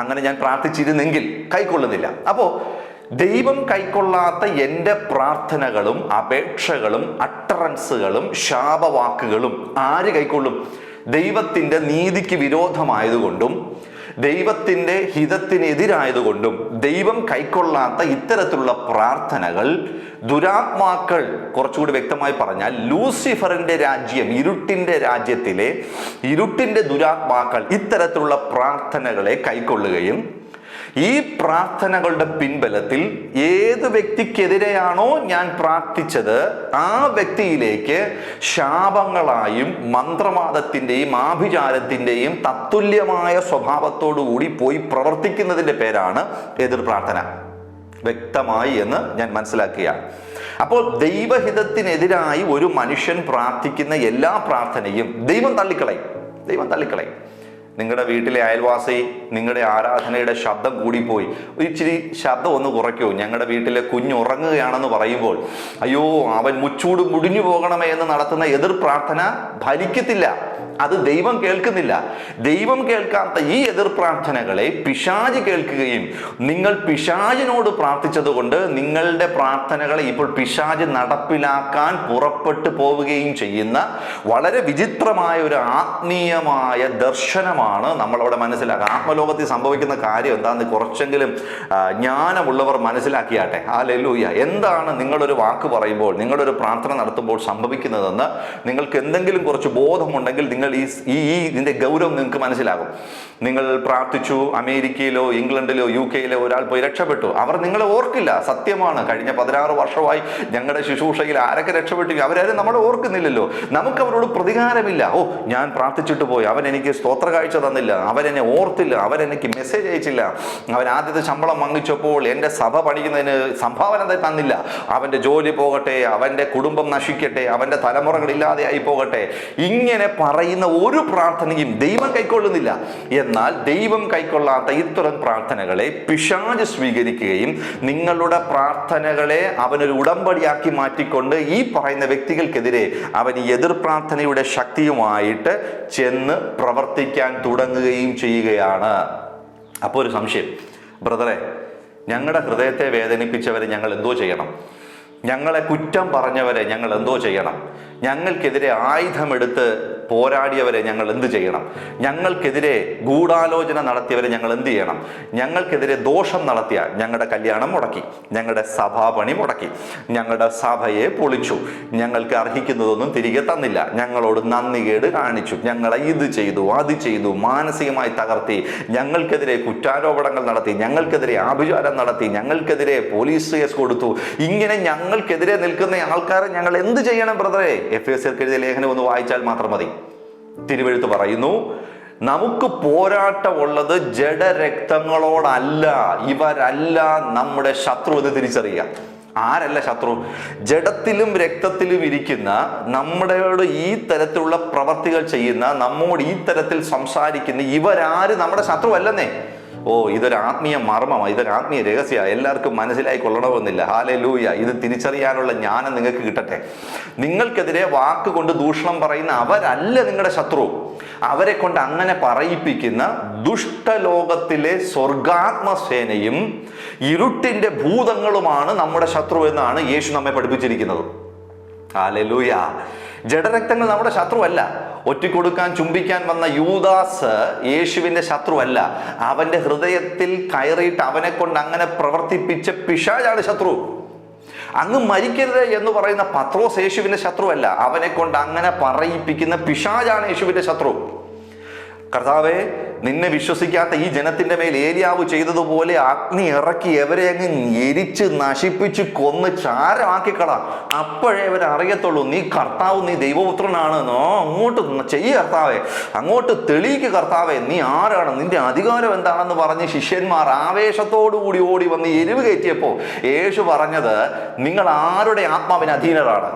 അങ്ങനെ ഞാൻ പ്രാർത്ഥിച്ചിരുന്നെങ്കിൽ കൈക്കൊള്ളുന്നില്ല. അപ്പോൾ ദൈവം കൈക്കൊള്ളാത്ത എൻ്റെ പ്രാർത്ഥനകളും അപേക്ഷകളും അട്ടറൻസുകളും ശാപവാക്കുകളും ആര് കൈക്കൊള്ളും? ദൈവത്തിൻ്റെ നീതിക്ക് വിരോധമായതുകൊണ്ടും ദൈവത്തിൻ്റെ ഹിതത്തിനെതിരായതുകൊണ്ടും ദൈവം കൈക്കൊള്ളാത്ത ഇത്തരത്തിലുള്ള പ്രാർത്ഥനകൾ ദുരാത്മാക്കൾ, കുറച്ചുകൂടി വ്യക്തമായി പറഞ്ഞാൽ ലൂസിഫറിൻ്റെ രാജ്യം, ഇരുട്ടിൻ്റെ രാജ്യത്തിലെ ഇരുട്ടിൻ്റെ ദുരാത്മാക്കൾ ഇത്തരത്തിലുള്ള പ്രാർത്ഥനകളെ കൈക്കൊള്ളുകയും ഈ പ്രാർത്ഥനകളുടെ പിൻബലത്തിൽ ഏത് വ്യക്തിക്കെതിരെയാണോ ഞാൻ പ്രാർത്ഥിച്ചത് ആ വ്യക്തിയിലേക്ക് ശാപങ്ങളായും മന്ത്രവാദത്തിൻ്റെയും ആഭിചാരത്തിൻ്റെയും തത്തുല്യമായ സ്വഭാവത്തോടുകൂടി പോയി പ്രവർത്തിക്കുന്നതിൻ്റെ പേരാണ് എതിർ പ്രാർത്ഥന. വ്യക്തമായി എന്ന് ഞാൻ മനസ്സിലാക്കുകയാണ്. അപ്പോൾ ദൈവഹിതത്തിനെതിരായി ഒരു മനുഷ്യൻ പ്രാർത്ഥിക്കുന്ന എല്ലാ പ്രാർത്ഥനയും ദൈവം തള്ളിക്കളയും. നിങ്ങളുടെ വീട്ടിലെ അയൽവാസി നിങ്ങളുടെ ആരാധനയുടെ ശബ്ദം കൂടിപ്പോയി, ഇച്ചിരി ശബ്ദം ഒന്ന് കുറയ്ക്കൂ, ഞങ്ങളുടെ വീട്ടിലെ കുഞ്ഞ് ഉറങ്ങുകയാണെന്ന് പറയുമ്പോൾ അയ്യോ അവൻ മുച്ചൂട് മുടിഞ്ഞു പോകണമേ എന്ന് നടത്തുന്ന എതിർ പ്രാർത്ഥന ഫലിക്കത്തില്ല. അത് ദൈവം കേൾക്കുന്നില്ല. ദൈവം കേൾക്കാത്ത ഈ എതിർ പ്രാർത്ഥനകളെ പിശാച് കേൾക്കുകയും നിങ്ങൾ പിശാചിനോട് പ്രാർത്ഥിച്ചത് കൊണ്ട് നിങ്ങളുടെ പ്രാർത്ഥനകളെ ഇപ്പോൾ പിശാച് നടപ്പിലാക്കാൻ പുറപ്പെട്ടു പോവുകയും ചെയ്യുന്ന വളരെ വിചിത്രമായ ഒരു ആത്മീയമായ ദർശനമാണ് നമ്മളവിടെ മനസ്സിലാക്കുക. ആത്മലോകത്തിൽ സംഭവിക്കുന്ന കാര്യം എന്താണെന്ന് കുറച്ചെങ്കിലും ജ്ഞാനമുള്ളവർ മനസ്സിലാക്കിയാട്ടെ. ഹല്ലേലൂയ. എന്താണ് നിങ്ങളൊരു വാക്ക് പറയുമ്പോൾ, നിങ്ങളൊരു പ്രാർത്ഥന നടത്തുമ്പോൾ സംഭവിക്കുന്നതെന്ന് നിങ്ങൾക്ക് എന്തെങ്കിലും കുറച്ച് ബോധമുണ്ടെങ്കിൽ നിങ്ങൾ ഇതിന്റെ ഗൗരവം നിങ്ങൾക്ക് മനസ്സിലാകും. നിങ്ങൾ പ്രാർത്ഥിച്ചു, അമേരിക്കയിലോ ഇംഗ്ലണ്ടിലോ UK-യിലോ ഒരാൾ പോയി രക്ഷപ്പെട്ടു, അവർ നിങ്ങളെ ഓർക്കില്ല. സത്യമാണ്. കഴിഞ്ഞ 16 വർഷമായി ഞങ്ങളുടെ ശുശ്രൂഷയിൽ ആരൊക്കെ രക്ഷപ്പെട്ടു അവരാരും നമ്മളെ ഓർക്കുന്നില്ലല്ലോ. നമുക്ക് അവരോട് പ്രതികാരമില്ല. ഞാൻ പ്രാർത്ഥിച്ചിട്ട് പോയി, അവൻ എനിക്ക് സ്തോത്ര കാഴ്ച തന്നില്ല, അവൻ എന്നെ ഓർത്തില്ല, അവൻ എനിക്ക് മെസ്സേജ് അയച്ചില്ല, അവൻ ആദ്യത്തെ ശമ്പളം വാങ്ങിച്ചപ്പോൾ എൻ്റെ സഭ പണിക്കുന്നതിന് സംഭാവന തന്നില്ല, അവൻ്റെ ജോലി പോകട്ടെ, അവൻ്റെ കുടുംബം നശിക്കട്ടെ, അവൻ്റെ തലമുറകളില്ലാതെ ആയി പോകട്ടെ. ഇങ്ങനെ പറയുന്ന ഒരു പ്രാർത്ഥനയും ദൈവം കൈക്കൊള്ളുന്നില്ല. എന്നാൽ ദൈവം കൈക്കൊള്ളാത്ത ഇത്തരം പ്രാർത്ഥനകളെ പിശാച് സ്വീകരിക്കുകയും നിങ്ങളുടെ പ്രാർത്ഥനകളെ അവനൊരു ഉടമ്പടിയാക്കി മാറ്റിക്കൊണ്ട് ഈ പറയുന്ന വ്യക്തികൾക്കെതിരെ അവൻ ഈ എതിർ പ്രാർത്ഥനയുടെ ശക്തിയുമായിട്ട് ചെന്ന് പ്രവർത്തിക്കാൻ തുടങ്ങുകയും ചെയ്യുകയാണ്. അപ്പോൾ ഒരു സംശയം, ബ്രദറെ, ഞങ്ങളുടെ ഹൃദയത്തെ വേദനിപ്പിച്ചവരെ ഞങ്ങൾ എന്തോ ചെയ്യണം? ഞങ്ങളെ കുറ്റം പറഞ്ഞവരെ ഞങ്ങൾ എന്തോ ചെയ്യണം? ഞങ്ങൾക്കെതിരെ ആയുധമെടുത്ത് പോരാടിയവരെ ഞങ്ങൾ എന്ത് ചെയ്യണം? ഞങ്ങൾക്കെതിരെ ഗൂഢാലോചന നടത്തിയവരെ ഞങ്ങൾ എന്ത് ചെയ്യണം? ഞങ്ങൾക്കെതിരെ ദോഷം നടത്തിയ ഞങ്ങളുടെ കല്യാണം മുടക്കി, ഞങ്ങളുടെ സഭാപണി മുടക്കി, ഞങ്ങളുടെ സഭയെ പൊളിച്ചു, ഞങ്ങൾക്ക് അർഹിക്കുന്നതൊന്നും തിരികെ തന്നില്ല, ഞങ്ങളോട് നന്ദികേട് കാണിച്ചു, ഞങ്ങളെ ഇത് ചെയ്തു അത് ചെയ്തു, മാനസികമായി തകർത്തി, ഞങ്ങൾക്കെതിരെ കുറ്റാരോപണങ്ങൾ നടത്തി, ഞങ്ങൾക്കെതിരെ ആഭിചാരം നടത്തി, ഞങ്ങൾക്കെതിരെ പോലീസ് കേസ് കൊടുത്തു. ഇങ്ങനെ ഞങ്ങൾക്കെതിരെ നിൽക്കുന്ന ആൾക്കാരെ ഞങ്ങൾ എന്ത് ചെയ്യണം ബ്രദറെ? എഫേസ്യർക്ക് എഴുതിയ ലേഖനം ഒന്ന് വായിച്ചാൽ മാത്രം മതി. തിരുവെഴുത്ത് പറയുന്നു, നമുക്ക് പോരാട്ടമുള്ളത് ജഡരക്തങ്ങളോടല്ല, ഇവരല്ല നമ്മുടെ ശത്രു എന്ന് തിരിച്ചറിയുക. ആരല്ല ശത്രു? ജഡത്തിലും രക്തത്തിലും ഇരിക്കുന്ന, നമ്മുടെയോട് ഈ തരത്തിലുള്ള പ്രവർത്തികൾ ചെയ്യുന്ന, നമ്മോട് ഈ തരത്തിൽ സംസാരിക്കുന്ന ഇവരാര് നമ്മുടെ ശത്രു അല്ലെന്നേ. ഇതൊരു ആത്മീയ മർമ്മമാണ്, ഇതൊരു ആത്മീയ രഹസ്യമാണ്. എല്ലാവർക്കും മനസ്സിലായി കൊള്ളണമെന്നില്ല. ഹല്ലേലൂയ. ഇത് തിരിച്ചറിയാനുള്ള ജ്ഞാനം നിങ്ങൾക്ക് കിട്ടട്ടെ. നിങ്ങൾക്കെതിരെ വാക്കുകൊണ്ട് ദൂഷണം പറയുന്ന അവരല്ല നിങ്ങളുടെ ശത്രു. അവരെ കൊണ്ട് അങ്ങനെ പറയിപ്പിക്കുന്ന ദുഷ്ടലോകത്തിലെ സ്വർഗാത്മസേനയും ഇരുട്ടിന്റെ ഭൂതങ്ങളുമാണ് നമ്മുടെ ശത്രു എന്നാണ് യേശു നമ്മെ പഠിപ്പിച്ചിരിക്കുന്നത്. ഹല്ലേലൂയ. ജഡരക്തങ്ങൾ നമ്മുടെ ശത്രുവല്ല. ഒറ്റിക്കൊടുക്കാൻ ചുംബിക്കാൻ വന്ന യൂദാസ് യേശുവിന്റെ ശത്രുവല്ല. അവന്റെ ഹൃദയത്തിൽ കയറിയിട്ട് അവനെ കൊണ്ട് അങ്ങനെ പ്രവർത്തിപ്പിച്ച പിശാചാണ് ശത്രു. അങ്ങ് മരിക്കരുത് എന്ന് പറയുന്ന പത്രോസ് യേശുവിന്റെ ശത്രുവല്ല. അവനെ കൊണ്ട് അങ്ങനെ പറയിപ്പിക്കുന്ന പിശാചാണ് യേശുവിന്റെ ശത്രു. കർത്താവേ, നിന്നെ വിശ്വസിക്കാത്ത ഈ ജനത്തിന്റെ മേൽ ഏലിയാവ് ചെയ്തതുപോലെ അഗ്നി ഇറക്കി എവരെ അങ്ങ് എരിച്ച് നശിപ്പിച്ച് കൊന്ന് ചാരമാക്കിക്കളാം. അപ്പോഴേ അവരെ അറിയത്തുള്ളൂ നീ കർത്താവ്, നീ ദൈവപുത്രനാണ്. അങ്ങോട്ട് ചെയ്യ കർത്താവേ, അങ്ങോട്ട് തെളിയിക്ക് കർത്താവേ, നീ ആരാണ്, നിന്റെ അധികാരം എന്താണെന്ന് പറഞ്ഞ് ശിഷ്യന്മാർ ആവേശത്തോടു കൂടി ഓടി വന്ന് എരിവ് കയറ്റിയപ്പോൾ യേശു പറഞ്ഞത്, നിങ്ങൾ ആരുടെ ആത്മാവിന് അധീനരാണ്?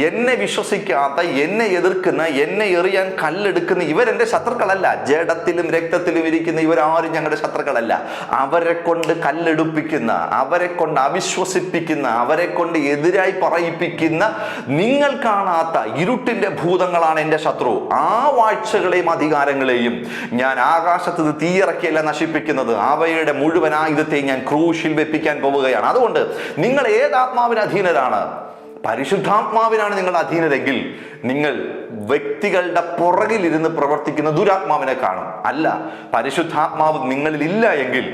എന്നെ വിശ്വസിക്കാത്ത, എന്നെ എതിർക്കുന്ന, എന്നെ എറിയാൻ കല്ലെടുക്കുന്ന ഇവരെന്റെ ശത്രുക്കളല്ല. ജഡത്തിലും രക്തത്തിലും ഇരിക്കുന്ന ഇവരാരും ഞങ്ങളുടെ ശത്രുക്കളല്ല. അവരെ കൊണ്ട് കല്ലെടുപ്പിക്കുന്ന, അവരെ കൊണ്ട് അവിശ്വസിപ്പിക്കുന്ന, അവരെ കൊണ്ട് എതിരായി പറയിപ്പിക്കുന്ന നിങ്ങൾ കാണാത്ത ഇരുട്ടിന്റെ ഭൂതങ്ങളാണ് എൻ്റെ ശത്രു. ആ വാഴ്ചകളെയും അധികാരങ്ങളെയും ഞാൻ ആകാശത്ത് നിന്ന് തീയിറക്കിയല്ല നശിപ്പിക്കുന്നത്, അവയുടെ മുഴുവൻ ആയുധത്തെയും ഞാൻ ക്രൂശിൽ വെപ്പിക്കാൻ പോവുകയാണ്. അതുകൊണ്ട് നിങ്ങൾ ഏത് ആത്മാവിന് അധീനരാണ്? പരിശുദ്ധാത്മാവിനാണ് നിങ്ങൾ അധീനരെങ്കിൽ നിങ്ങൾ വ്യക്തികളുടെ പുറകിലിരുന്ന് പ്രവർത്തിക്കുന്ന ദുരാത്മാവിനെ കാണും. അല്ല, പരിശുദ്ധാത്മാവ് നിങ്ങളിൽ ഇല്ല എങ്കിൽ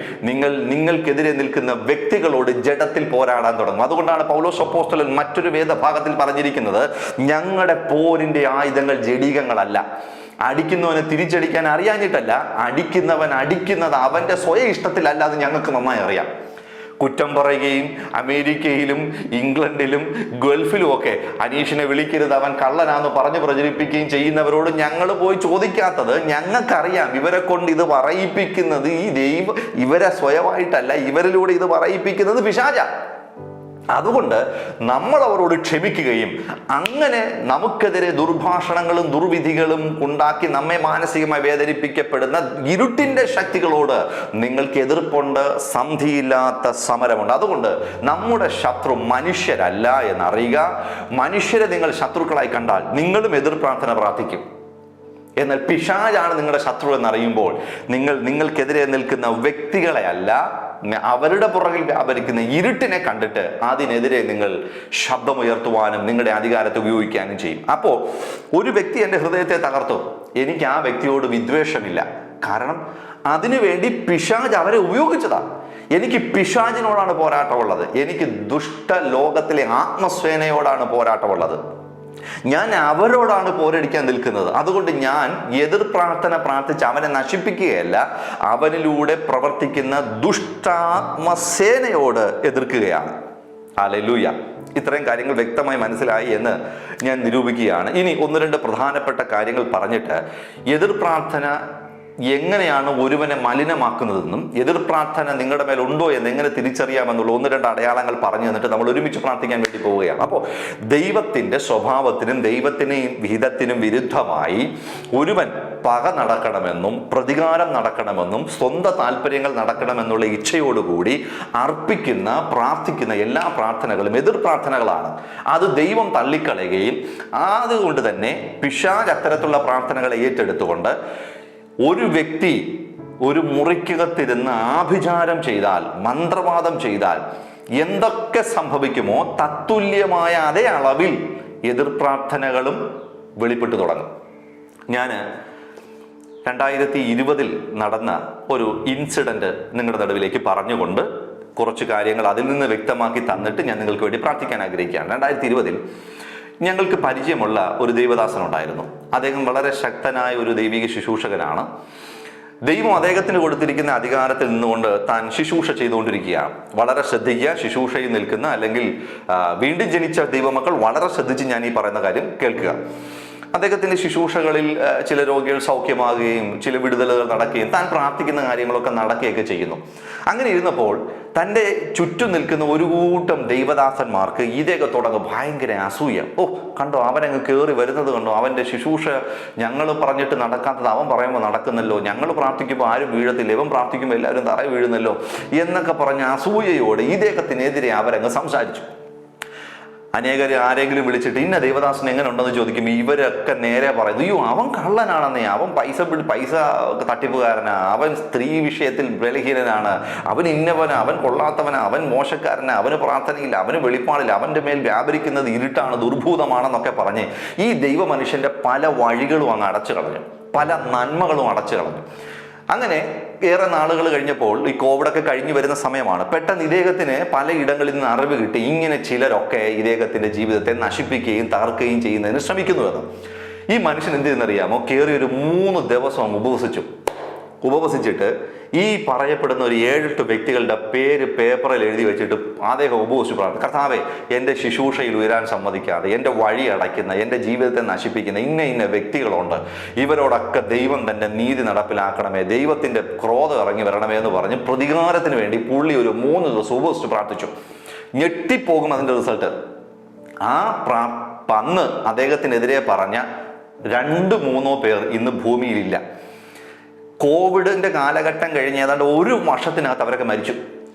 നിങ്ങൾക്കെതിരെ നിൽക്കുന്ന വ്യക്തികളോട് ജഡത്തിൽ പോരാടാൻ തുടങ്ങും. അതുകൊണ്ടാണ് പൗലോസ് അപ്പോസ്തലൻ മറ്റൊരു വേദഭാഗത്തിൽ പറഞ്ഞിരിക്കുന്നത്, ഞങ്ങളുടെ പോരിന്റെ ആയുധങ്ങൾ ജഡികങ്ങളല്ല. അടിക്കുന്നവനെ തിരിച്ചടിക്കാൻ അറിയാഞ്ഞിട്ടല്ല, അടിക്കുന്നവൻ അടിക്കുന്നത് അവന്റെ സ്വയം ഇഷ്ടത്തിലല്ല. അത് ഞങ്ങൾക്ക് നന്നായി അറിയാം. കുറ്റം പറയുകയും അമേരിക്കയിലും ഇംഗ്ലണ്ടിലും ഗൾഫിലും ഒക്കെ അനീഷിനെ വിളിക്കരുത്, അവൻ കള്ളനാന്ന് പറഞ്ഞ് പ്രചരിപ്പിക്കുകയും ചെയ്യുന്നവരോട് ഞങ്ങൾ പോയി ചോദിക്കാത്തത്, ഞങ്ങൾക്കറിയാം ഇവരെ കൊണ്ട് ഇത് പറയിപ്പിക്കുന്നത് ഇവരെ സ്വയമായിട്ടല്ല, ഇവരിലൂടെ ഇത് പറയിപ്പിക്കുന്നത് പിശാച. അതുകൊണ്ട് നമ്മൾ അവരോട് ക്ഷമിക്കുകയും അങ്ങനെ നമുക്കെതിരെ ദുർഭാഷണങ്ങളും ദുർവിധികളും ഉണ്ടാക്കി നമ്മെ മാനസികമായി വേദനിപ്പിക്കപ്പെടുന്ന ഇരുട്ടിന്റെ ശക്തികളോട് നിങ്ങൾക്ക് എതിർപ്പുണ്ട്, സന്ധിയില്ലാത്ത സമരമുണ്ട്. അതുകൊണ്ട് നമ്മുടെ ശത്രു മനുഷ്യരല്ല എന്നറിയുക. മനുഷ്യരെ നിങ്ങൾ ശത്രുക്കളായി കണ്ടാൽ നിങ്ങളും എതിർ പ്രാർത്ഥന പ്രാർത്ഥിക്കും. എന്നാൽ പിശാചാണ് നിങ്ങളുടെ ശത്രു എന്നറിയുമ്പോൾ നിങ്ങൾക്കെതിരെ നിൽക്കുന്ന വ്യക്തികളെ അല്ല, അവരുടെ പുറകിൽ വ്യാപരിക്കുന്ന ഇരുട്ടിനെ കണ്ടിട്ട് അതിനെതിരെ നിങ്ങൾ ശബ്ദമുയർത്തുവാനും നിങ്ങളുടെ അധികാരത്തെ ഉപയോഗിക്കാനും ചെയ്യും. അപ്പോൾ ഒരു വ്യക്തി എൻ്റെ ഹൃദയത്തെ തകർത്തു, എനിക്ക് ആ വ്യക്തിയോട് വിദ്വേഷമില്ല. കാരണം അതിനുവേണ്ടി പിശാച് അവരെ ഉപയോഗിച്ചതാണ്. എനിക്ക് പിശാചിനോടാണ് പോരാട്ടമുള്ളത്, എനിക്ക് ദുഷ്ട ലോകത്തിലെ ആത്മസ്വേനയോടാണ് പോരാട്ടമുള്ളത്. ഞാൻ അവരോടാണ് പോരടിക്കാൻ നിൽക്കുന്നത്. അതുകൊണ്ട് ഞാൻ എതിർ പ്രാർത്ഥന പ്രാർത്ഥിച്ച് അവനെ നശിപ്പിക്കുകയല്ല, അവനിലൂടെ പ്രവർത്തിക്കുന്ന ദുഷ്ടാത്മസേനയോട് എതിർക്കുകയാണ്. ഹല്ലേലൂയ. ഇത്രയും കാര്യങ്ങൾ വ്യക്തമായി മനസ്സിലായി എന്ന് ഞാൻ നിരൂപിക്കുകയാണ്. ഇനി ഒന്ന് രണ്ട് പ്രധാനപ്പെട്ട കാര്യങ്ങൾ പറഞ്ഞിട്ട് എതിർ പ്രാർത്ഥന എങ്ങനെയാണ് ഒരുവനെ മലിനമാക്കുന്നതെന്നും എതിർ പ്രാർത്ഥന നിങ്ങളുടെ മേൽ ഉണ്ടോ എന്ന് എങ്ങനെ തിരിച്ചറിയാമെന്നുള്ള ഒന്ന് രണ്ട് അടയാളങ്ങൾ പറഞ്ഞു തന്നിട്ട് നമ്മൾ ഒരുമിച്ച് പ്രാർത്ഥിക്കാൻ വേണ്ടി പോവുകയാണ്. അപ്പോൾ ദൈവത്തിൻ്റെ സ്വഭാവത്തിനും ദൈവത്തിനെയും ഹിതത്തിനും വിരുദ്ധമായി ഒരുവൻ പക നടക്കണമെന്നും പ്രതികാരം നടക്കണമെന്നും സ്വന്തം താല്പര്യങ്ങൾ നടക്കണമെന്നുള്ള ഇച്ഛയോടുകൂടി അർപ്പിക്കുന്ന പ്രാർത്ഥിക്കുന്ന എല്ലാ പ്രാർത്ഥനകളും എതിർ പ്രാർത്ഥനകളാണ്. അത് ദൈവം തള്ളിക്കളയുകയും അതുകൊണ്ട് തന്നെ പിശാച് അത്തരത്തിലുള്ള പ്രാർത്ഥനകളെ ഏറ്റെടുത്തുകൊണ്ട് ഒരു വ്യക്തി ഒരു മുറിക്കകത്തിരുന്ന് ആഭിചാരം ചെയ്താൽ, മന്ത്രവാദം ചെയ്താൽ എന്തൊക്കെ സംഭവിക്കുമോ തത്തുല്യമായ അതേ അളവിൽ എതിർ പ്രാർത്ഥനകളും വെളിപ്പെട്ടു തുടങ്ങും. ഞാൻ 2020 നടന്ന ഒരു ഇൻസിഡന്റ് നിങ്ങളുടെ നടുവിലേക്ക് പറഞ്ഞുകൊണ്ട് കുറച്ച് കാര്യങ്ങൾ അതിൽ നിന്ന് വ്യക്തമാക്കി തന്നിട്ട് ഞാൻ നിങ്ങൾക്ക് വേണ്ടി പ്രാർത്ഥിക്കാൻ ആഗ്രഹിക്കുകയാണ്. 2020 ഞങ്ങൾക്ക് പരിചയമുള്ള ഒരു ദൈവദാസനുണ്ടായിരുന്നു. അദ്ദേഹം വളരെ ശക്തനായ ഒരു ദൈവിക ശുശ്രൂഷകനാണ്. ദൈവം അദ്ദേഹത്തിന് കൊടുത്തിരിക്കുന്ന അധികാരത്തിൽ നിന്നുകൊണ്ട് താൻ ശുശ്രൂഷ ചെയ്തുകൊണ്ടിരിക്കുകയാണ്. വളരെ ശ്രദ്ധിക്കുക, ശുശ്രൂഷയിൽ നിൽക്കുന്ന അല്ലെങ്കിൽ വീണ്ടും ജനിച്ച ദൈവമക്കൾ വളരെ ശ്രദ്ധിച്ച് ഞാൻ ഈ പറയുന്ന കാര്യം കേൾക്കുക. അദ്ദേഹത്തിൻ്റെ ശുശ്രൂഷകളിൽ ചില രോഗികൾ സൗഖ്യമാകുകയും ചില വിടുതലുകൾ നടക്കുകയും താൻ പ്രാർത്ഥിക്കുന്ന കാര്യങ്ങളൊക്കെ നടക്കുകയൊക്കെ ചെയ്യുന്നു. അങ്ങനെ ഇരുന്നപ്പോൾ തൻ്റെ ചുറ്റും നിൽക്കുന്ന ഒരു കൂട്ടം ദൈവദാസന്മാർക്ക് ഇദ്ദേഹത്തോടങ്ങ് ഭയങ്കര അസൂയ. കണ്ടോ, അവനങ്ങ് കയറി വരുന്നത് കണ്ടോ, അവൻ്റെ ശുശ്രൂഷ ഞങ്ങൾ പറഞ്ഞിട്ട് നടക്കാത്തത് അവൻ പറയുമ്പോൾ നടക്കുന്നല്ലോ, ഞങ്ങൾ പ്രാർത്ഥിക്കുമ്പോൾ ആരും വീഴത്തില്ല, ഇവൻ പ്രാർത്ഥിക്കുമ്പോൾ എല്ലാവരും തറ വീഴുന്നല്ലോ എന്നൊക്കെ പറഞ്ഞ അസൂയയോടെ ഇദ്ദേഹത്തിനെതിരെ അവരങ്ങ് സംസാരിച്ചു. അനേകർ ആരെങ്കിലും വിളിച്ചിട്ട് ഇന്ന ദേവദാസൻ എങ്ങനെ ഉണ്ടെന്ന് ചോദിക്കും. ഇവരൊക്കെ നേരെ പറയുന്നു, അയ്യോ അവൻ കള്ളനാണെന്നേ, അവൻ പൈസ തട്ടിപ്പുകാരനാ, അവൻ സ്ത്രീ വിഷയത്തിൽ ബലഹീനനാണ്, അവൻ ഇന്നവനാ, അവൻ കൊള്ളാത്തവനാ, അവൻ മോശക്കാരനാ, അവന് പ്രാർത്ഥനയില്ല, അവന് വെളിപ്പാടില്ല, അവൻ്റെ മേൽ വ്യാപരിക്കുന്നത് ഇരുട്ടാണ്, ദുർഭൂതമാണെന്നൊക്കെ പറഞ്ഞ് ഈ ദൈവ മനുഷ്യൻ്റെ പല വഴികളും അങ്ങ് അടച്ചു കളഞ്ഞു, പല നന്മകളും അടച്ചു കളഞ്ഞു. അങ്ങനെ ഏറെ നാളുകൾ കഴിഞ്ഞപ്പോൾ ഈ കോവിഡൊക്കെ കഴിഞ്ഞു വരുന്ന സമയമാണ്. പെട്ടെന്ന് ഇദ്ദേഹത്തിന് പലയിടങ്ങളിൽ നിന്ന് അറിവ് കിട്ടി, ഇങ്ങനെ ചിലരൊക്കെ ഇദ്ദേഹത്തിൻ്റെ ജീവിതത്തെ നശിപ്പിക്കുകയും തകർക്കുകയും ചെയ്യുന്നതിന് ശ്രമിക്കുന്നുവെന്ന്. ഈ മനുഷ്യൻ എന്ത് ചെയ്യുന്നറിയാമോ, കയറി ഒരു 3 ദിവസം ഉപവസിച്ചിട്ട് ഈ പറയപ്പെടുന്ന ഒരു 7-8 വ്യക്തികളുടെ പേര് പേപ്പറിൽ എഴുതി വെച്ചിട്ട് അദ്ദേഹം ഉപവസിച്ച് പ്രാർത്ഥിച്ചു, കർത്താവേ എൻ്റെ ശുശ്രൂഷയിൽ ഉയരാൻ സമ്മതിക്കാതെ എൻ്റെ വഴി അടയ്ക്കുന്ന, എൻ്റെ ജീവിതത്തെ നശിപ്പിക്കുന്ന ഇന്ന വ്യക്തികളുണ്ട്, ഇവരോടൊക്കെ ദൈവം തൻ്റെ നീതി നടപ്പിലാക്കണമേ, ദൈവത്തിൻ്റെ ക്രോധം ഇറങ്ങി വരണമേ എന്ന് പറഞ്ഞ് പ്രതികാരത്തിന് വേണ്ടി പുള്ളി ഒരു 3 ദിവസം ഉപവസിച്ച് പ്രാർത്ഥിച്ചു. ഞെട്ടിപ്പോകും അതിൻ്റെ റിസൾട്ട്. അന്ന് അദ്ദേഹത്തിനെതിരെ പറഞ്ഞ 2-3 പേർ ഇന്ന് ഭൂമിയിലില്ല. കോവിഡിൻ്റെ കാലഘട്ടം കഴിഞ്ഞ് ഏതാണ്ട് 1 വർഷത്തിനകത്ത് അവരൊക്കെ മരിച്ചു.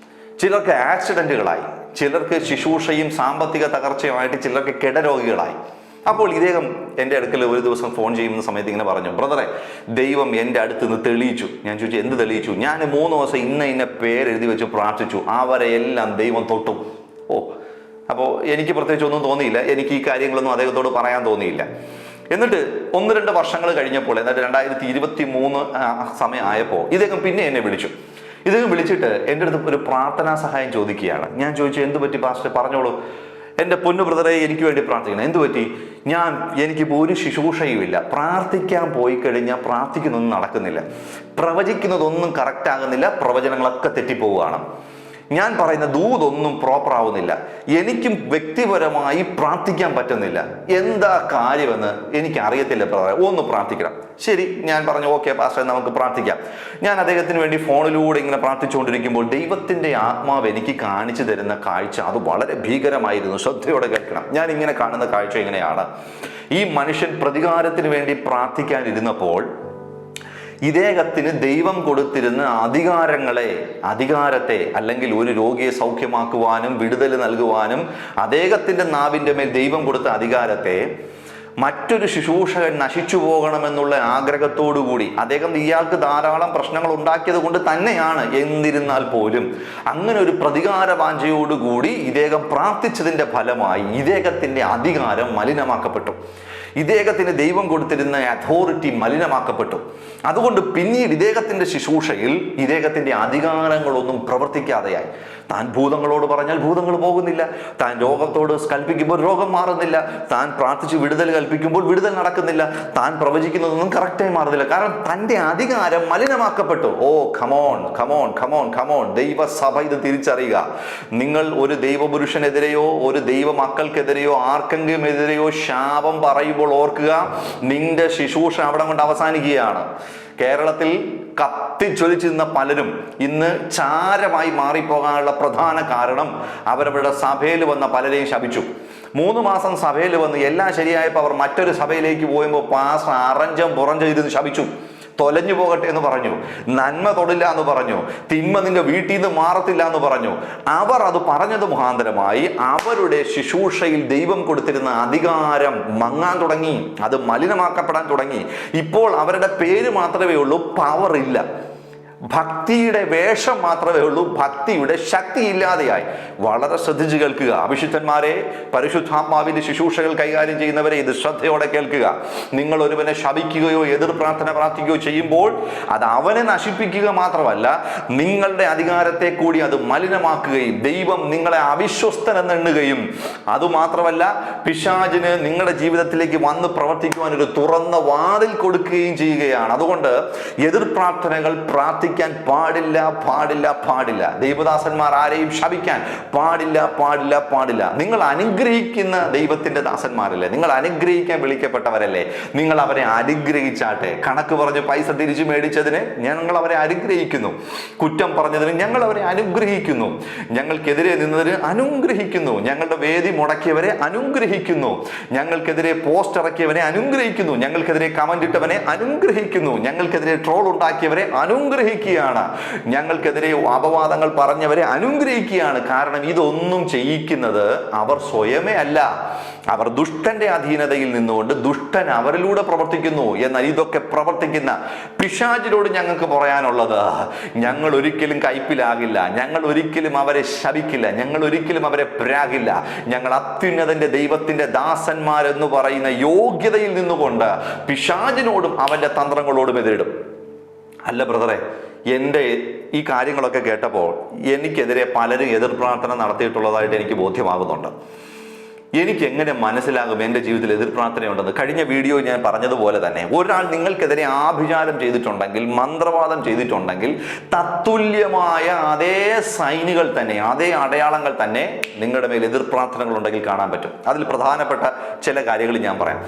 ചിലർക്ക് ആക്സിഡൻറ്റുകളായി, ചിലർക്ക് ശുശ്രൂഷയും സാമ്പത്തിക തകർച്ചയുമായിട്ട് ചിലർക്ക് കിടരോഗികളായി. അപ്പോൾ ഇദ്ദേഹം എൻ്റെ അടുക്കൽ ഒരു ദിവസം ഫോൺ ചെയ്യുന്ന സമയത്ത് ഇങ്ങനെ പറഞ്ഞു, ബ്രദറെ, ദൈവം എൻ്റെ അടുത്ത് നിന്ന് തെളിയിച്ചു. ഞാൻ ചോദിച്ചു, എന്ത് തെളിയിച്ചു? ഞാൻ 3 ദിവസം ഇന്ന പേരെഴുതി വെച്ച് പ്രാർത്ഥിച്ചു, അവരെ എല്ലാം ദൈവം തൊട്ടു. അപ്പോൾ എനിക്ക് പ്രത്യേകിച്ച് ഒന്നും തോന്നിയില്ല, എനിക്ക് ഈ കാര്യങ്ങളൊന്നും അദ്ദേഹത്തോട് പറയാൻ തോന്നിയില്ല. എന്നിട്ട് 1-2 വർഷങ്ങൾ കഴിഞ്ഞപ്പോൾ, എന്നിട്ട് 2023 സമയമായപ്പോൾ ഇദ്ദേഹം പിന്നെ എന്നെ വിളിച്ചു. ഇദ്ദേഹം വിളിച്ചിട്ട് എൻ്റെ അടുത്ത് ഒരു പ്രാർത്ഥനാ സഹായം ചോദിക്കുകയാണ്. ഞാൻ ചോദിച്ചു, എന്ത് പറ്റി പാസ്റ്റർ, പറഞ്ഞോളൂ. എൻ്റെ പൊന്നു ബ്രദറെ, എനിക്ക് വേണ്ടി പ്രാർത്ഥിക്കണം. എന്തു പറ്റി? എനിക്കിപ്പോൾ ഒരു ശുശ്രൂഷയുമില്ല, പ്രാർത്ഥിക്കാൻ പോയി കഴിഞ്ഞാൽ പ്രാർത്ഥിക്കുന്നൊന്നും നടക്കുന്നില്ല, പ്രവചിക്കുന്നതൊന്നും കറക്റ്റ് ആകുന്നില്ല, പ്രവചനങ്ങളൊക്കെ തെറ്റിപ്പോവുകയാണ്, ഞാൻ പറയുന്ന ദൂതൊന്നും പ്രോപ്പർ ആവുന്നില്ല, എനിക്കും വ്യക്തിപരമായി പ്രാർത്ഥിക്കാൻ പറ്റുന്നില്ല, എന്താ കാര്യമെന്ന് എനിക്കറിയത്തില്ല ബ്രദറെ, ഒന്ന് പ്രാർത്ഥിക്കണം. ശരി, ഞാൻ പറഞ്ഞു, ഓക്കെ പാസ്റ്റർ, നമുക്ക് പ്രാർത്ഥിക്കാം. ഞാൻ അദ്ദേഹത്തിന് വേണ്ടി ഫോണിലൂടെ ഇങ്ങനെ പ്രാർത്ഥിച്ചുകൊണ്ടിരിക്കുമ്പോൾ ദൈവത്തിൻ്റെ ആത്മാവ് എനിക്ക് കാണിച്ചു തരുന്ന കാഴ്ച അത് വളരെ ഭീകരമായിരുന്നു. ശ്രദ്ധയോടെ കേൾക്കണം. ഞാൻ ഇങ്ങനെ കാണുന്ന കാഴ്ച ഇങ്ങനെയാണ്. ഈ മനുഷ്യൻ പ്രതികാരത്തിന് വേണ്ടി പ്രാർത്ഥിക്കാനിരുന്നപ്പോൾ ഇദ്ദേഹത്തിന് ദൈവം കൊടുത്തിരുന്ന അധികാരത്തെ അല്ലെങ്കിൽ ഒരു രോഗിയെ സൗഖ്യമാക്കുവാനും വിടുതൽ നൽകുവാനും അദ്ദേഹത്തിൻ്റെ നാവിൻ്റെ മേൽ ദൈവം കൊടുത്ത അധികാരത്തെ മറ്റൊരു ശുശ്രൂഷകൻ നശിച്ചു പോകണമെന്നുള്ള ആഗ്രഹത്തോടുകൂടി അദ്ദേഹം ഇയാൾക്ക് ധാരാളം പ്രശ്നങ്ങൾ ഉണ്ടാക്കിയത് കൊണ്ട് തന്നെയാണ്. എന്നിരുന്നാൽ പോലും അങ്ങനെ ഒരു പ്രതികാര വാഞ്ചയോടുകൂടി ഇദ്ദേഹം പ്രാർത്ഥിച്ചതിൻ്റെ ഫലമായി ഇദ്ദേഹത്തിൻ്റെ അധികാരം മലിനമാക്കപ്പെട്ടു. ഇദ്ദേഹത്തിന് ദൈവം കൊടുത്തിരുന്ന അതോറിറ്റി മലിനമാക്കപ്പെട്ടു. അതുകൊണ്ട് പിന്നീട് ഇദ്ദേഹത്തിൻ്റെ ശുശ്രൂഷയിൽ ഇദ്ദേഹത്തിൻ്റെ അധികാരങ്ങളൊന്നും പ്രവർത്തിക്കാതെയായി. താൻ ഭൂതങ്ങളോട് പറഞ്ഞാൽ ഭൂതങ്ങൾ പോകുന്നില്ല, താൻ രോഗത്തോട് കൽപ്പിക്കുമ്പോൾ രോഗം മാറുന്നില്ല, താൻ പ്രാർത്ഥിച്ച് വിടുതൽ കൽപ്പിക്കുമ്പോൾ വിടുതൽ നടക്കുന്നില്ല, താൻ പ്രവചിക്കുന്നതൊന്നും കറക്റ്റായി മാറുന്നില്ല. കാരണം തൻ്റെ അധികാരം മലിനമാക്കപ്പെട്ടു. ഓ ഖമോൺ ഖമോൺ ഖമോൺ ഖമോൺ, ദൈവസഭ ഇത് തിരിച്ചറിയുക. നിങ്ങൾ ഒരു ദൈവപുരുഷനെതിരെയോ ഒരു ദൈവ മക്കൾക്കെതിരെയോ ആർക്കെങ്കിലും എതിരെയോ ശാപം പറയുമ്പോൾ ഓർക്കുക, നിന്റെ ശുശ്രൂഷ അവിടെ കൊണ്ട് അവസാനിക്കുകയാണ്. കേരളത്തിൽ കത്തിജ്വലിച്ചിരുന്ന പലരും ഇന്ന് ചാരമായി മാറിപ്പോകാനുള്ള പ്രധാന കാരണം അവരവരുടെ സഭയിൽ വന്ന പലരെയും ശപിച്ചു. 3 മാസം സഭയിൽ വന്ന് എല്ലാം ശരിയായപ്പോൾ അവർ മറ്റൊരു സഭയിലേക്ക് പോയപ്പോൾ പാസ്റ്റർ അറഞ്ചം പുറഞ്ചം ഇരുന്ന് ശപിച്ചു. തൊലഞ്ഞു പോകട്ടെ എന്ന് പറഞ്ഞു, നന്മ തൊടില്ല എന്ന് പറഞ്ഞു, തിന്മ നിന്റെ വീട്ടിൽ നിന്ന് മാറത്തില്ല എന്ന് പറഞ്ഞു. അവർ അത് പറഞ്ഞത് മുഖാന്തരമായി അവരുടെ ശുശ്രൂഷയിൽ ദൈവം കൊടുത്തിരുന്ന അധികാരം മങ്ങാൻ തുടങ്ങി, അത് മലിനമാക്കപ്പെടാൻ തുടങ്ങി. ഇപ്പോൾ അവരുടെ പേര് മാത്രമേ ഉള്ളൂ, പവർ ഇല്ല. ഭക്തിയുടെ വേഷം മാത്രമേ ഉള്ളൂ, ഭക്തിയുടെ ശക്തി ഇല്ലാതെയായി. വളരെ ശ്രദ്ധിച്ച് കേൾക്കുക അഭിഷിക്തന്മാരെ, പരിശുദ്ധാത്മാവിന്റെ ശുശ്രൂഷകൾ കൈകാര്യം ചെയ്യുന്നവരെ, ഇത് ശ്രദ്ധയോടെ കേൾക്കുക. നിങ്ങൾ ഒരുവനെ ശപിക്കുകയോ എതിർ പ്രാർത്ഥന പ്രാർത്ഥിക്കുകയോ ചെയ്യുമ്പോൾ അത് അവനെ നശിപ്പിക്കുക മാത്രമല്ല, നിങ്ങളുടെ അധികാരത്തെ കൂടി അത് മലിനമാക്കുകയും ദൈവം നിങ്ങളെ അവിശ്വസ്തനെന്ന് എണ്ണുകയും, അതുമാത്രമല്ല പിശാചിന് നിങ്ങളുടെ ജീവിതത്തിലേക്ക് വന്ന് പ്രവർത്തിക്കുവാൻ ഒരു തുറന്ന വാതിൽ കൊടുക്കുകയും ചെയ്യുകയാണ്. അതുകൊണ്ട് എതിർ പ്രാർത്ഥനകൾ പ്രാർത്ഥിക്കാൻ പാടില്ല പാടില്ല പാടില്ല. ദൈവദാസന്മാർ ആരെയും ശപിക്കാൻ പാടില്ല പാടില്ല പാടില്ല. നിങ്ങൾ അനുഗ്രഹിക്കുന്ന ദൈവത്തിന്റെ ദാസന്മാരല്ലേ, നിങ്ങൾ അനുഗ്രഹിക്കാൻ വിളിക്കപ്പെട്ടവരല്ലേ, നിങ്ങൾ അവരെ അനുഗ്രഹിച്ചാട്ടെ. കണക്ക് പറഞ്ഞ് പൈസ തിരിച്ചു മേടിച്ചതിന് ഞങ്ങൾ അവരെ അനുഗ്രഹിക്കുന്നു, കുറ്റം പറഞ്ഞതിന് ഞങ്ങൾ അവരെ അനുഗ്രഹിക്കുന്നു, ഞങ്ങൾക്കെതിരെ നിന്നതിന് അനുഗ്രഹിക്കുന്നു, ഞങ്ങളുടെ വേദി മുടക്കിയവരെ അനുഗ്രഹിക്കുന്നു, ഞങ്ങൾക്കെതിരെ പോസ്റ്റ് ഇറക്കിയവനെ അനുഗ്രഹിക്കുന്നു, ഞങ്ങൾക്കെതിരെ കമന്റ് ഇട്ടവനെ അനുഗ്രഹിക്കുന്നു, ഞങ്ങൾക്കെതിരെ ട്രോൾ ഉണ്ടാക്കിയവരെ അനുഗ്രഹിക്കുന്നു, ഞങ്ങൾക്കെതിരെ അപവാദങ്ങൾ പറഞ്ഞവരെ അനുഗ്രഹിക്കുകയാണ്. കാരണം ഇതൊന്നും ചെയ്യിക്കുന്നത് അവർ സ്വയമേ അല്ല, അവർ ദുഷ്ടന്റെ അധീനതയിൽ നിന്നുകൊണ്ട് ദുഷ്ടൻ അവരിലൂടെ പ്രവർത്തിക്കുന്നു. എന്നാൽ ഇതൊക്കെ പ്രവർത്തിക്കുന്ന പിശാചിനോട് ഞങ്ങൾക്ക് പറയാനുള്ളത്, ഞങ്ങൾ ഒരിക്കലും കയ്പിലാകില്ല, ഞങ്ങൾ ഒരിക്കലും അവരെ ശപിക്കില്ല, ഞങ്ങൾ ഒരിക്കലും അവരെ പ്രാഗില്ല. ഞങ്ങൾ അത്യുന്നതന്റെ ദൈവത്തിന്റെ ദാസന്മാരെന്ന് പറയുന്ന യോഗ്യതയിൽ നിന്നുകൊണ്ട് പിശാചിനോടും അവന്റെ തന്ത്രങ്ങളോടും എതിരിടും. അല്ല ബ്രദറെ, എൻ്റെ ഈ കാര്യങ്ങളൊക്കെ കേട്ടപ്പോൾ എനിക്കെതിരെ പലരും എതിർ പ്രാർത്ഥന നടത്തിയിട്ടുള്ളതായിട്ട് എനിക്ക് ബോധ്യമാകുന്നുണ്ട്. എനിക്ക് എങ്ങനെ മനസ്സിലാകും എൻ്റെ ജീവിതത്തിൽ എതിർ പ്രാർത്ഥനയുണ്ടെന്ന്? കഴിഞ്ഞ വീഡിയോ ഞാൻ പറഞ്ഞതുപോലെ തന്നെ ഒരാൾ നിങ്ങൾക്കെതിരെ ആഭിചാരം ചെയ്തിട്ടുണ്ടെങ്കിൽ, മന്ത്രവാദം ചെയ്തിട്ടുണ്ടെങ്കിൽ, തത്തുല്യമായ അതേ സൈനുകൾ തന്നെ, അതേ അടയാളങ്ങൾ തന്നെ നിങ്ങളുടെ മേൽ എതിർ പ്രാർത്ഥനകൾ ഉണ്ടെങ്കിൽ കാണാൻ പറ്റും. അതിൽ പ്രധാനപ്പെട്ട ചില കാര്യങ്ങൾ ഞാൻ പറയാം.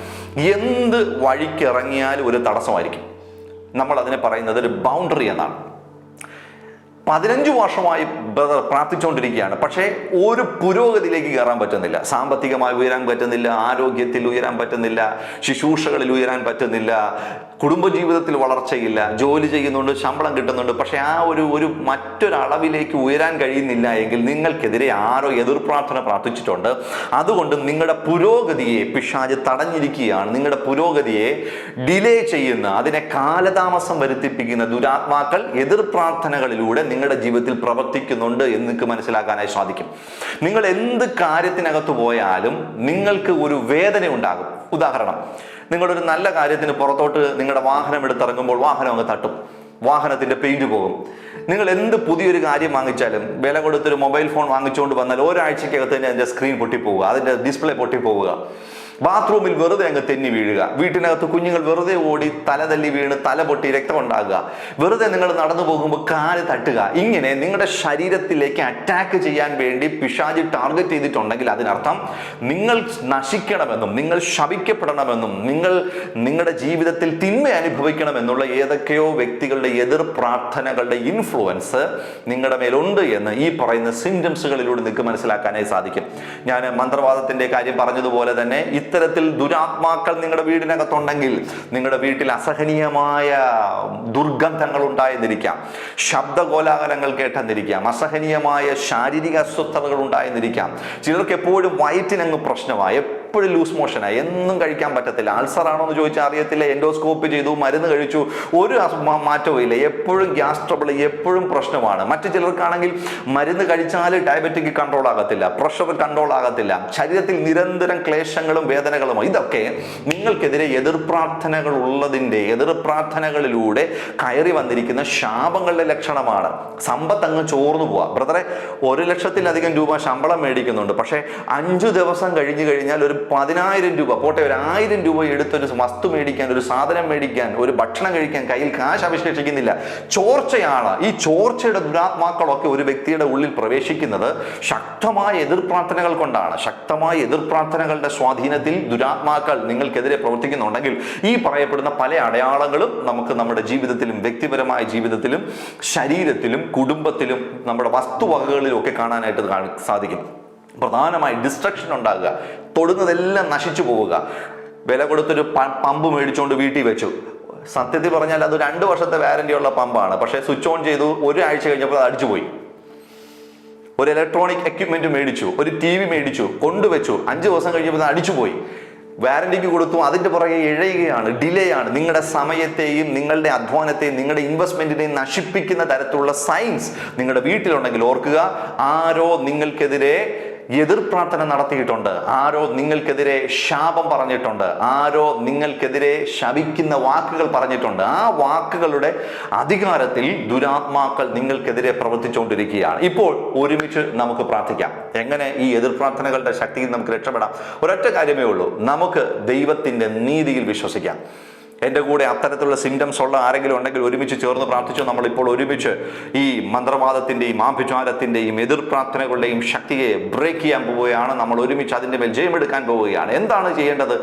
എന്ത് വഴിക്കിറങ്ങിയാലും ഒരു തടസ്സമായിരിക്കും. നമ്മൾ അതിനെ പറയുന്നത് ഒരു ബൗണ്ടറി എന്നാണ്. 15 വർഷമായി പ്രാർത്ഥിച്ചുകൊണ്ടിരിക്കുകയാണ്, പക്ഷേ ഒരു പുരോഗതിയിലേക്ക് കയറാൻ പറ്റുന്നില്ല. സാമ്പത്തികമായി ഉയരാൻ പറ്റുന്നില്ല, ആരോഗ്യത്തിൽ ഉയരാൻ പറ്റുന്നില്ല, ശുശ്രൂഷകളിൽ ഉയരാൻ പറ്റുന്നില്ല, കുടുംബജീവിതത്തിൽ വളർച്ചയില്ല, ജോലി ചെയ്യുന്നുണ്ട്, ശമ്പളം കിട്ടുന്നുണ്ട്, പക്ഷെ ആ ഒരു മറ്റൊരളവിലേക്ക് ഉയരാൻ കഴിയുന്നില്ല എങ്കിൽ നിങ്ങൾക്കെതിരെ ആരോ എതിർ പ്രാർത്ഥന പ്രാർത്ഥിച്ചിട്ടുണ്ട്. അതുകൊണ്ട് നിങ്ങളുടെ പുരോഗതിയെ പിശാച് തടഞ്ഞിരിക്കുകയാണ്. നിങ്ങളുടെ പുരോഗതിയെ ഡിലേ ചെയ്യുന്ന, അതിനെ കാലതാമസം വരുത്തിപ്പിക്കുന്ന ദുരാത്മാക്കൾ എതിർ പ്രാർത്ഥനകളിലൂടെ നിങ്ങളുടെ ജീവിതത്തിൽ പ്രവർത്തിക്കുന്നുണ്ട് എന്ന് നിങ്ങൾക്ക് മനസ്സിലാക്കാനായി സാധിക്കും. നിങ്ങൾ എന്ത് കാര്യത്തിനകത്ത് പോയാലും നിങ്ങൾക്ക് ഒരു വേദന ഉണ്ടാകും. ഉദാഹരണം, നിങ്ങളൊരു നല്ല കാര്യത്തിന് പുറത്തോട്ട് നിങ്ങളുടെ വാഹനം എടുത്തിറങ്ങുമ്പോൾ വാഹനം അങ്ങ് തട്ടും, വാഹനത്തിന്റെ പെയിന്റ് പോകും. നിങ്ങൾ എന്ത് പുതിയൊരു കാര്യം വാങ്ങിച്ചാലും, വില കൊടുത്തൊരു മൊബൈൽ ഫോൺ വാങ്ങിച്ചുകൊണ്ട് വന്നാൽ ഒരാഴ്ചക്കകത്ത് തന്നെ അതിന്റെ സ്ക്രീൻ പൊട്ടിപ്പോവുക, അതിന്റെ ഡിസ്പ്ലേ പൊട്ടിപ്പോവുക, ബാത്റൂമിൽ വെറുതെ അങ്ങ് തെന്നി വീഴുക, വീട്ടിനകത്ത് കുഞ്ഞുങ്ങൾ വെറുതെ ഓടി തല തല്ലി വീണ് തല പൊട്ടി രക്തം ഉണ്ടാകുക, വെറുതെ നിങ്ങൾ നടന്നു പോകുമ്പോൾ കാല് തട്ടുക. ഇങ്ങനെ നിങ്ങളുടെ ശരീരത്തിലേക്ക് അറ്റാക്ക് ചെയ്യാൻ വേണ്ടി പിശാച് ടാർഗറ്റ് ചെയ്തിട്ടുണ്ടെങ്കിൽ അതിനർത്ഥം നിങ്ങൾ നശിക്കണമെന്നും നിങ്ങൾ ശപിക്കപ്പെടണമെന്നും നിങ്ങളുടെ ജീവിതത്തിൽ തിന്മ അനുഭവിക്കണമെന്നുള്ള ഏതൊക്കെയോ വ്യക്തികളുടെ എതിർ പ്രാർത്ഥനകളുടെ ഇൻഫ്ലുവൻസ് നിങ്ങളുടെ മേലുണ്ട് എന്ന് ഈ പറയുന്ന സിംറ്റംസുകളിലൂടെ നിങ്ങൾക്ക് മനസ്സിലാക്കാനായി സാധിക്കും. ഞാൻ മന്ത്രവാദത്തിന്റെ കാര്യം പറഞ്ഞതുപോലെ തന്നെ ഇത്തരത്തിൽ ദുരാത്മാക്കൾ നിങ്ങളുടെ വീടിനകത്തുണ്ടെങ്കിൽ നിങ്ങളുടെ വീട്ടിൽ അസഹനീയമായ ദുർഗന്ധങ്ങൾ ഉണ്ടായെന്നിരിക്കാം, ശബ്ദകോലാഹലങ്ങൾ കേട്ടെന്നിരിക്കാം, അസഹനീയമായ ശാരീരിക അസ്വസ്ഥതകൾ ഉണ്ടായെന്നിരിക്കാം, ചിലർക്ക് എപ്പോഴും വയറ്റിനങ്ങ് പ്രശ്നമായി, എപ്പോഴും ലൂസ് മോഷനാണ്, എന്നും കഴിക്കാൻ പറ്റത്തില്ല. അൾസറാണോ എന്ന് ചോദിച്ചാൽ അറിയത്തില്ല, എൻഡോസ്കോപ്പ് ചെയ്തു, മരുന്ന് കഴിച്ചു, ഒരു മാറ്റവും ഇല്ല, എപ്പോഴും ഗ്യാസ് ട്രബിൾ, എപ്പോഴും പ്രശ്നമാണ്. മറ്റു ചിലർക്കാണെങ്കിൽ മരുന്ന് കഴിച്ചാൽ ഡയബറ്റിക് കൺട്രോൾ ആകത്തില്ല, പ്രഷർ കൺട്രോൾ ആകത്തില്ല, ശരീരത്തിൽ നിരന്തരം ക്ലേശങ്ങളും വേദനകളും. ഇതൊക്കെ നിങ്ങൾക്കെതിരെ എതിർപ്രാർത്ഥനകൾ ഉള്ളതിൻ്റെ, എതിർപ്രാർത്ഥനകളിലൂടെ കയറി വന്നിരിക്കുന്ന ശാപങ്ങളുടെ ലക്ഷണമാണ്. സമ്പത്ത് അങ്ങ് ചോർന്നു പോവാ. ബ്രദറെ, 1,00,000-ലധികം രൂപ ശമ്പളം മേടിക്കുന്നുണ്ട്, പക്ഷേ 5 ദിവസം കഴിഞ്ഞു കഴിഞ്ഞാൽ ഒരു 10,000 രൂപ പോട്ടെ, ഒരു 1000 രൂപ എടുത്തൊരു വസ്തു മേടിക്കാൻ, ഒരു സാധനം മേടിക്കാൻ, ഒരു ഭക്ഷണം കഴിക്കാൻ കയ്യിൽ കാശ് അവശേഷിക്കുന്നില്ല. ചോർച്ചയാണ്. ഈ ചോർച്ചയുടെ ദുരാത്മാക്കളൊക്കെ ഒരു വ്യക്തിയുടെ ഉള്ളിൽ പ്രവേശിക്കുന്നത് ശക്തമായ എതിർപ്രാർത്ഥനകൾ കൊണ്ടാണ്. ശക്തമായ എതിർപ്രാർത്ഥനകളുടെ സ്വാധീനത്തിൽ ദുരാത്മാക്കൾ നിങ്ങൾക്കെതിരെ പ്രവർത്തിക്കുന്നുണ്ടെങ്കിൽ ഈ പറയപ്പെടുന്ന പല അടയാളങ്ങളും നമുക്ക് നമ്മുടെ ജീവിതത്തിലും, വ്യക്തിപരമായ ജീവിതത്തിലും, ശരീരത്തിലും, കുടുംബത്തിലും, നമ്മുടെ വസ്തുവകകളിലും ഒക്കെ കാണാനായിട്ട് സാധിക്കും. പ്രധാനമായി ഡിസ്ട്രക്ഷൻ ഉണ്ടാകുക, തൊടുന്നതെല്ലാം നശിച്ചു പോവുക. വില കൊടുത്തൊരു പമ്പ് മേടിച്ചുകൊണ്ട് വീട്ടിൽ വെച്ചു. സത്യത്തിൽ പറഞ്ഞാൽ അത് 2 വർഷത്തെ വാറന്റി ഉള്ള പമ്പാണ്. പക്ഷേ സ്വിച്ച് ഓൺ ചെയ്തു, 1 ആഴ്ച കഴിഞ്ഞപ്പോൾ അത് അടിച്ചുപോയി. ഒരു ഇലക്ട്രോണിക് എക്യുപ്മെന്റ് മേടിച്ചു, ഒരു TV മേടിച്ചു, കൊണ്ടുവച്ചു, 5 ദിവസം കഴിഞ്ഞപ്പോൾ അത് അടിച്ചുപോയി. വാറന്റിക്ക് കൊടുത്തു, അതിൻ്റെ പുറകെ ഇഴയുകയാണ്, ഡിലേ ആണ്. നിങ്ങളുടെ സമയത്തെയും നിങ്ങളുടെ അധ്വാനത്തെയും നിങ്ങളുടെ ഇൻവെസ്റ്റ്മെന്റിനെയും നശിപ്പിക്കുന്ന തരത്തിലുള്ള സൈൻസ് നിങ്ങളുടെ വീട്ടിലുണ്ടെങ്കിൽ ഓർക്കുക, ആരോ നിങ്ങൾക്കെതിരെ എതിർപ്രാർത്ഥന നടത്തിയിട്ടുണ്ട്, ആരോ നിങ്ങൾക്കെതിരെ ശാപം പറഞ്ഞിട്ടുണ്ട്, ആരോ നിങ്ങൾക്കെതിരെ ശപിക്കുന്ന വാക്കുകൾ പറഞ്ഞിട്ടുണ്ട്. ആ വാക്കുകളുടെ അധികാരത്തിൽ ദുരാത്മാക്കൾ നിങ്ങൾക്കെതിരെ പ്രവർത്തിച്ചുകൊണ്ടിരിക്കുകയാണ്. ഇപ്പോൾ ഒരുമിച്ച് നമുക്ക് പ്രാർത്ഥിക്കാം. എങ്ങനെ ഈ എതിർപ്രാർത്ഥനകളുടെ ശക്തിയിൽ നമുക്ക് രക്ഷപ്പെടാം? ഒരൊറ്റ കാര്യമേ ഉള്ളൂ, നമുക്ക് ദൈവത്തിന്റെ നീതിയിൽ വിശ്വസിക്കാം. എൻ്റെ കൂടെ അത്തരത്തിലുള്ള സിംറ്റംസ് ഉള്ള ആരെങ്കിലും ഉണ്ടെങ്കിൽ ഒരുമിച്ച് ചേർന്ന് പ്രാർത്ഥിച്ചു. നമ്മളിപ്പോൾ ഒരുമിച്ച് ഈ മന്ത്രവാദത്തിൻ്റെയും ആഭിചാരത്തിൻ്റെയും എതിർപ്രാർത്ഥനകളുടെയും ശക്തിയെ ബ്രേക്ക് ചെയ്യാൻ പോവുകയാണ്. നമ്മൾ ഒരുമിച്ച് അതിൻ്റെ മേൽ ജയമെടുക്കാൻ പോവുകയാണ്. എന്താണ് ചെയ്യേണ്ടത്?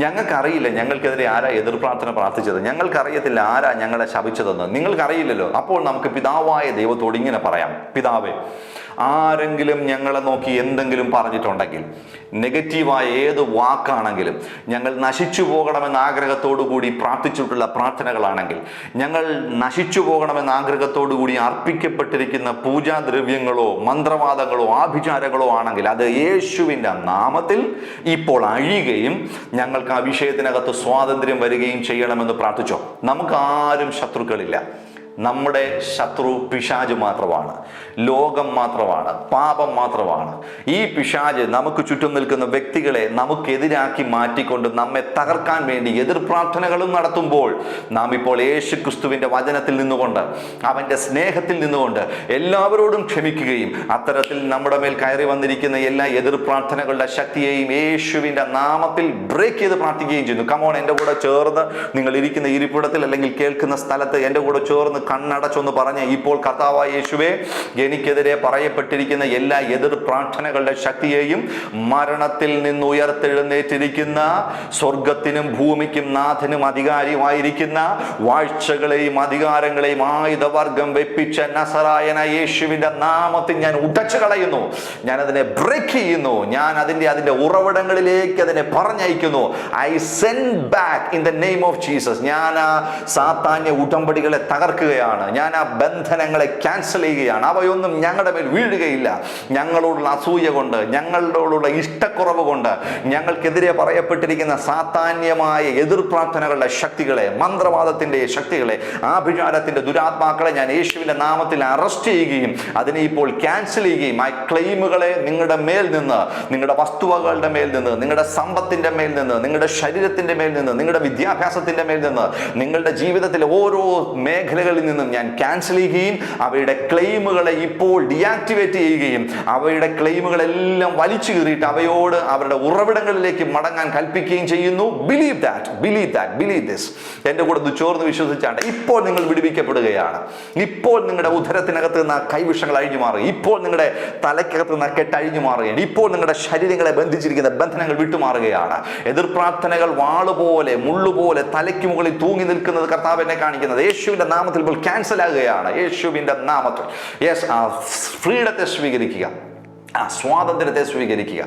ഞങ്ങൾക്കറിയില്ല ഞങ്ങൾക്കെതിരെ ആരാ എതിർപ്രാർത്ഥന പ്രാർത്ഥിച്ചത്, ഞങ്ങൾക്കറിയത്തില്ല ആരാ ഞങ്ങളെ ശപിച്ചതെന്ന്. നിങ്ങൾക്കറിയില്ലല്ലോ. അപ്പോൾ നമുക്ക് പിതാവായ ദൈവത്തോട് ഇങ്ങനെ പറയാം: പിതാവേ, ആരെങ്കിലും ഞങ്ങളെ നോക്കി എന്തെങ്കിലും പറഞ്ഞിട്ടുണ്ടെങ്കിൽ, നെഗറ്റീവായ ഏത് വാക്കാണെങ്കിലും, ഞങ്ങൾ നശിച്ചു പോകണമെന്ന ആഗ്രഹത്തോടു കൂടി പ്രാർത്ഥിച്ചിട്ടുള്ള പ്രാർത്ഥനകളാണെങ്കിൽ, ഞങ്ങൾ നശിച്ചു പോകണമെന്ന ആഗ്രഹത്തോടു കൂടി അർപ്പിക്കപ്പെട്ടിരിക്കുന്ന പൂജാദ്രവ്യങ്ങളോ മന്ത്രവാദങ്ങളോ ആഭിചാരങ്ങളോ ആണെങ്കിൽ, അത് യേശുവിൻ്റെ നാമത്തിൽ ഇപ്പോൾ അഴിയുകയും ഞങ്ങൾക്ക് ആ വിഷയത്തിനകത്ത് സ്വാതന്ത്ര്യം വരികയും ചെയ്യണമെന്ന് പ്രാർത്ഥിച്ചോ. നമുക്ക് ആരും ശത്രുക്കളില്ല. നമ്മുടെ ശത്രു പിശാച് മാത്രമാണ്, ലോകം മാത്രമാണ്, പാപം മാത്രമാണ്. ഈ പിശാച് നമുക്ക് ചുറ്റും നിൽക്കുന്ന വ്യക്തികളെ നമുക്കെതിരാക്കി മാറ്റിക്കൊണ്ട് നമ്മെ തകർക്കാൻ വേണ്ടി എതിർപ്രാർത്ഥനകളും നടത്തുമ്പോൾ, നാം ഇപ്പോൾ യേശു ക്രിസ്തുവിൻ്റെ വചനത്തിൽ നിന്നുകൊണ്ട്, അവൻ്റെ സ്നേഹത്തിൽ നിന്നുകൊണ്ട് എല്ലാവരോടും ക്ഷമിക്കുകയും അത്തരത്തിൽ നമ്മുടെ മേൽ കയറി വന്നിരിക്കുന്ന എല്ലാ എതിർപ്രാർത്ഥനകളുടെ ശക്തിയെയും യേശുവിൻ്റെ നാമത്തിൽ ബ്രേക്ക് ചെയ്ത് പ്രാർത്ഥിക്കുകയും ചെയ്യുന്നു. കമോൺ, എൻ്റെ കൂടെ ചേർന്ന്, നിങ്ങൾ ഇരിക്കുന്ന ഇരിപ്പിടത്തിൽ അല്ലെങ്കിൽ കേൾക്കുന്ന സ്ഥലത്ത് എൻ്റെ കൂടെ ചേർന്ന് കണ്ണടച്ചൊന്ന് പറഞ്ഞ്, ഇപ്പോൾ കർത്താവായ യേശുവേ, എനിക്കെതിരെ പറയപ്പെട്ടിരിക്കുന്ന എല്ലാ എതിർ പ്രാർത്ഥനകളുടെ ശക്തിയെയും മരണത്തിൽ നിന്ന് ഉയർത്തെഴുന്നേറ്റിരിക്കുന്ന, സ്വർഗത്തിനും ഭൂമിക്കും നാഥനും അധികാരിയുമായിരിക്കുന്ന വാഴ്ചകളെയും അധികാരങ്ങളെയും ആയുധവർഗം വെപ്പിച്ച നസറായന യേശുവിൻ്റെ നാമത്തിൽ ഞാൻ ഉടച്ചു കളയുന്നു. ഞാൻ അതിനെ ബ്രേക്ക് ചെയ്യുന്നു. ഞാൻ അതിൻ്റെ ഉറവിടങ്ങളിലേക്ക് അതിനെ പറഞ്ഞയക്കുന്നു. I send back in the name of Jesus. ഞാൻ ആ സാത്താന്യ ഉടമ്പടികളെ തകർക്കുകയാണ്. ഞാൻ ആ ബന്ധനങ്ങളെ ക്യാൻസൽ ചെയ്യുകയാണ്. അവയൊന്നും ഞങ്ങളുടെ മേൽ വീഴുകയില്ല. ഞങ്ങളോടുള്ള അസൂയ കൊണ്ട്, ഞങ്ങളോടുള്ള ഇഷ്ടക്കുറവ് കൊണ്ട്, ഞങ്ങൾക്കെതിരെ പറയപ്പെട്ടിരിക്കുന്ന സാത്താന്യമായ എതിർപ്രാർത്ഥനകളുടെ ശക്തികളെ, മന്ത്രവാദത്തിൻ്റെ ശക്തികളെ, ആഭിചാരത്തിൻ്റെ ദുരാത്മാക്കളെ ഞാൻ യേശുവിൻ്റെ നാമത്തിൽ അറസ്റ്റ് ചെയ്യുകയും അതിനെ ഇപ്പോൾ ക്യാൻസൽ ചെയ്യുകയും ആ ക്ലെയിമുകളെ നിങ്ങളുടെ മേൽ നിന്ന്, നിങ്ങളുടെ വസ്തുവകകളുടെ മേൽ നിന്ന്, നിങ്ങളുടെ സമ്പത്തിൻ്റെ മേൽ നിന്ന്, നിങ്ങളുടെ ശരീരത്തിൻ്റെ മേൽ നിന്ന്, നിങ്ങളുടെ വിദ്യാഭ്യാസത്തിൻ്റെ മേൽ നിന്ന്, നിങ്ങളുടെ ജീവിതത്തിലെ ഓരോ മേഖലകളിൽ നിന്നും ഞാൻ ക്യാൻസൽ ചെയ്യുകയും അവയുടെ ക്ലെയിമുകളെ ഇപ്പോൾ ഡീആക്ടിവേറ്റ് ചെയ്യുകയും അവയുടെ ക്ലെയിമുകളെല്ലാം വലിച്ചു കീറിയിട്ട് അവയോട് അവരുടെ ഉറവിടങ്ങളിലേക്ക് മടങ്ങാൻ കൽപ്പിക്കുകയും ചെയ്യുന്നു. Believe this. എൻ്റെ കൂടെ ചോർന്ന് വിശ്വസിച്ചാണ്ട് ഇപ്പോൾ നിങ്ങൾ വിടുവിക്കപ്പെടുകയാണ്. ഇപ്പോൾ നിങ്ങളുടെ ഉദരത്തിനകത്ത് നിന്ന് കൈവിഷങ്ങൾ അഴിഞ്ഞു മാറുക. ഇപ്പോൾ നിങ്ങളുടെ തലയ്ക്കകത്ത് നിന്ന് കെട്ട് അഴിഞ്ഞു മാറുകയാണ്. ഇപ്പോൾ നിങ്ങളുടെ ശരീരങ്ങളെ ബന്ധിച്ചിരിക്കുന്ന ബന്ധനങ്ങൾ വിട്ടുമാറുകയാണ്. എതിർപ്രാർത്ഥനകൾ വാളുപോലെ, മുള്ളുപോലെ തലയ്ക്ക് മുകളിൽ തൂങ്ങി നിൽക്കുന്നത് കർത്താവ് എന്നെ കാണിക്കുന്നത് യേശുവിൻ്റെ നാമത്തിൽ ഇപ്പോൾ ക്യാൻസൽ ആകുകയാണ്. യേശുവിൻ്റെ നാമത്തിൽ ആ ഫ്രീഡത്തെ സ്വീകരിക്കുക, ആ സ്വാതന്ത്ര്യത്തെ സ്വീകരിക്കുക.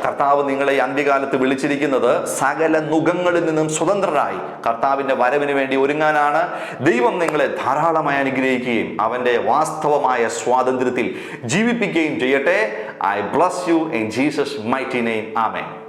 കർത്താവ് നിങ്ങളെ അന്ത്യകാലത്ത് വിളിച്ചിരിക്കുന്നത് സകല നുഖങ്ങളിൽ നിന്നും സ്വതന്ത്രരായി കർത്താവിൻ്റെ വരവിന് വേണ്ടി ഒരുങ്ങാനാണ്. ദൈവം നിങ്ങളെ ധാരാളമായി അനുഗ്രഹിക്കുകയും അവൻ്റെ വാസ്തവമായ സ്വാതന്ത്ര്യത്തിൽ ജീവിപ്പിക്കുകയും ചെയ്യട്ടെ. I bless you in Jesus' mighty name. Amen.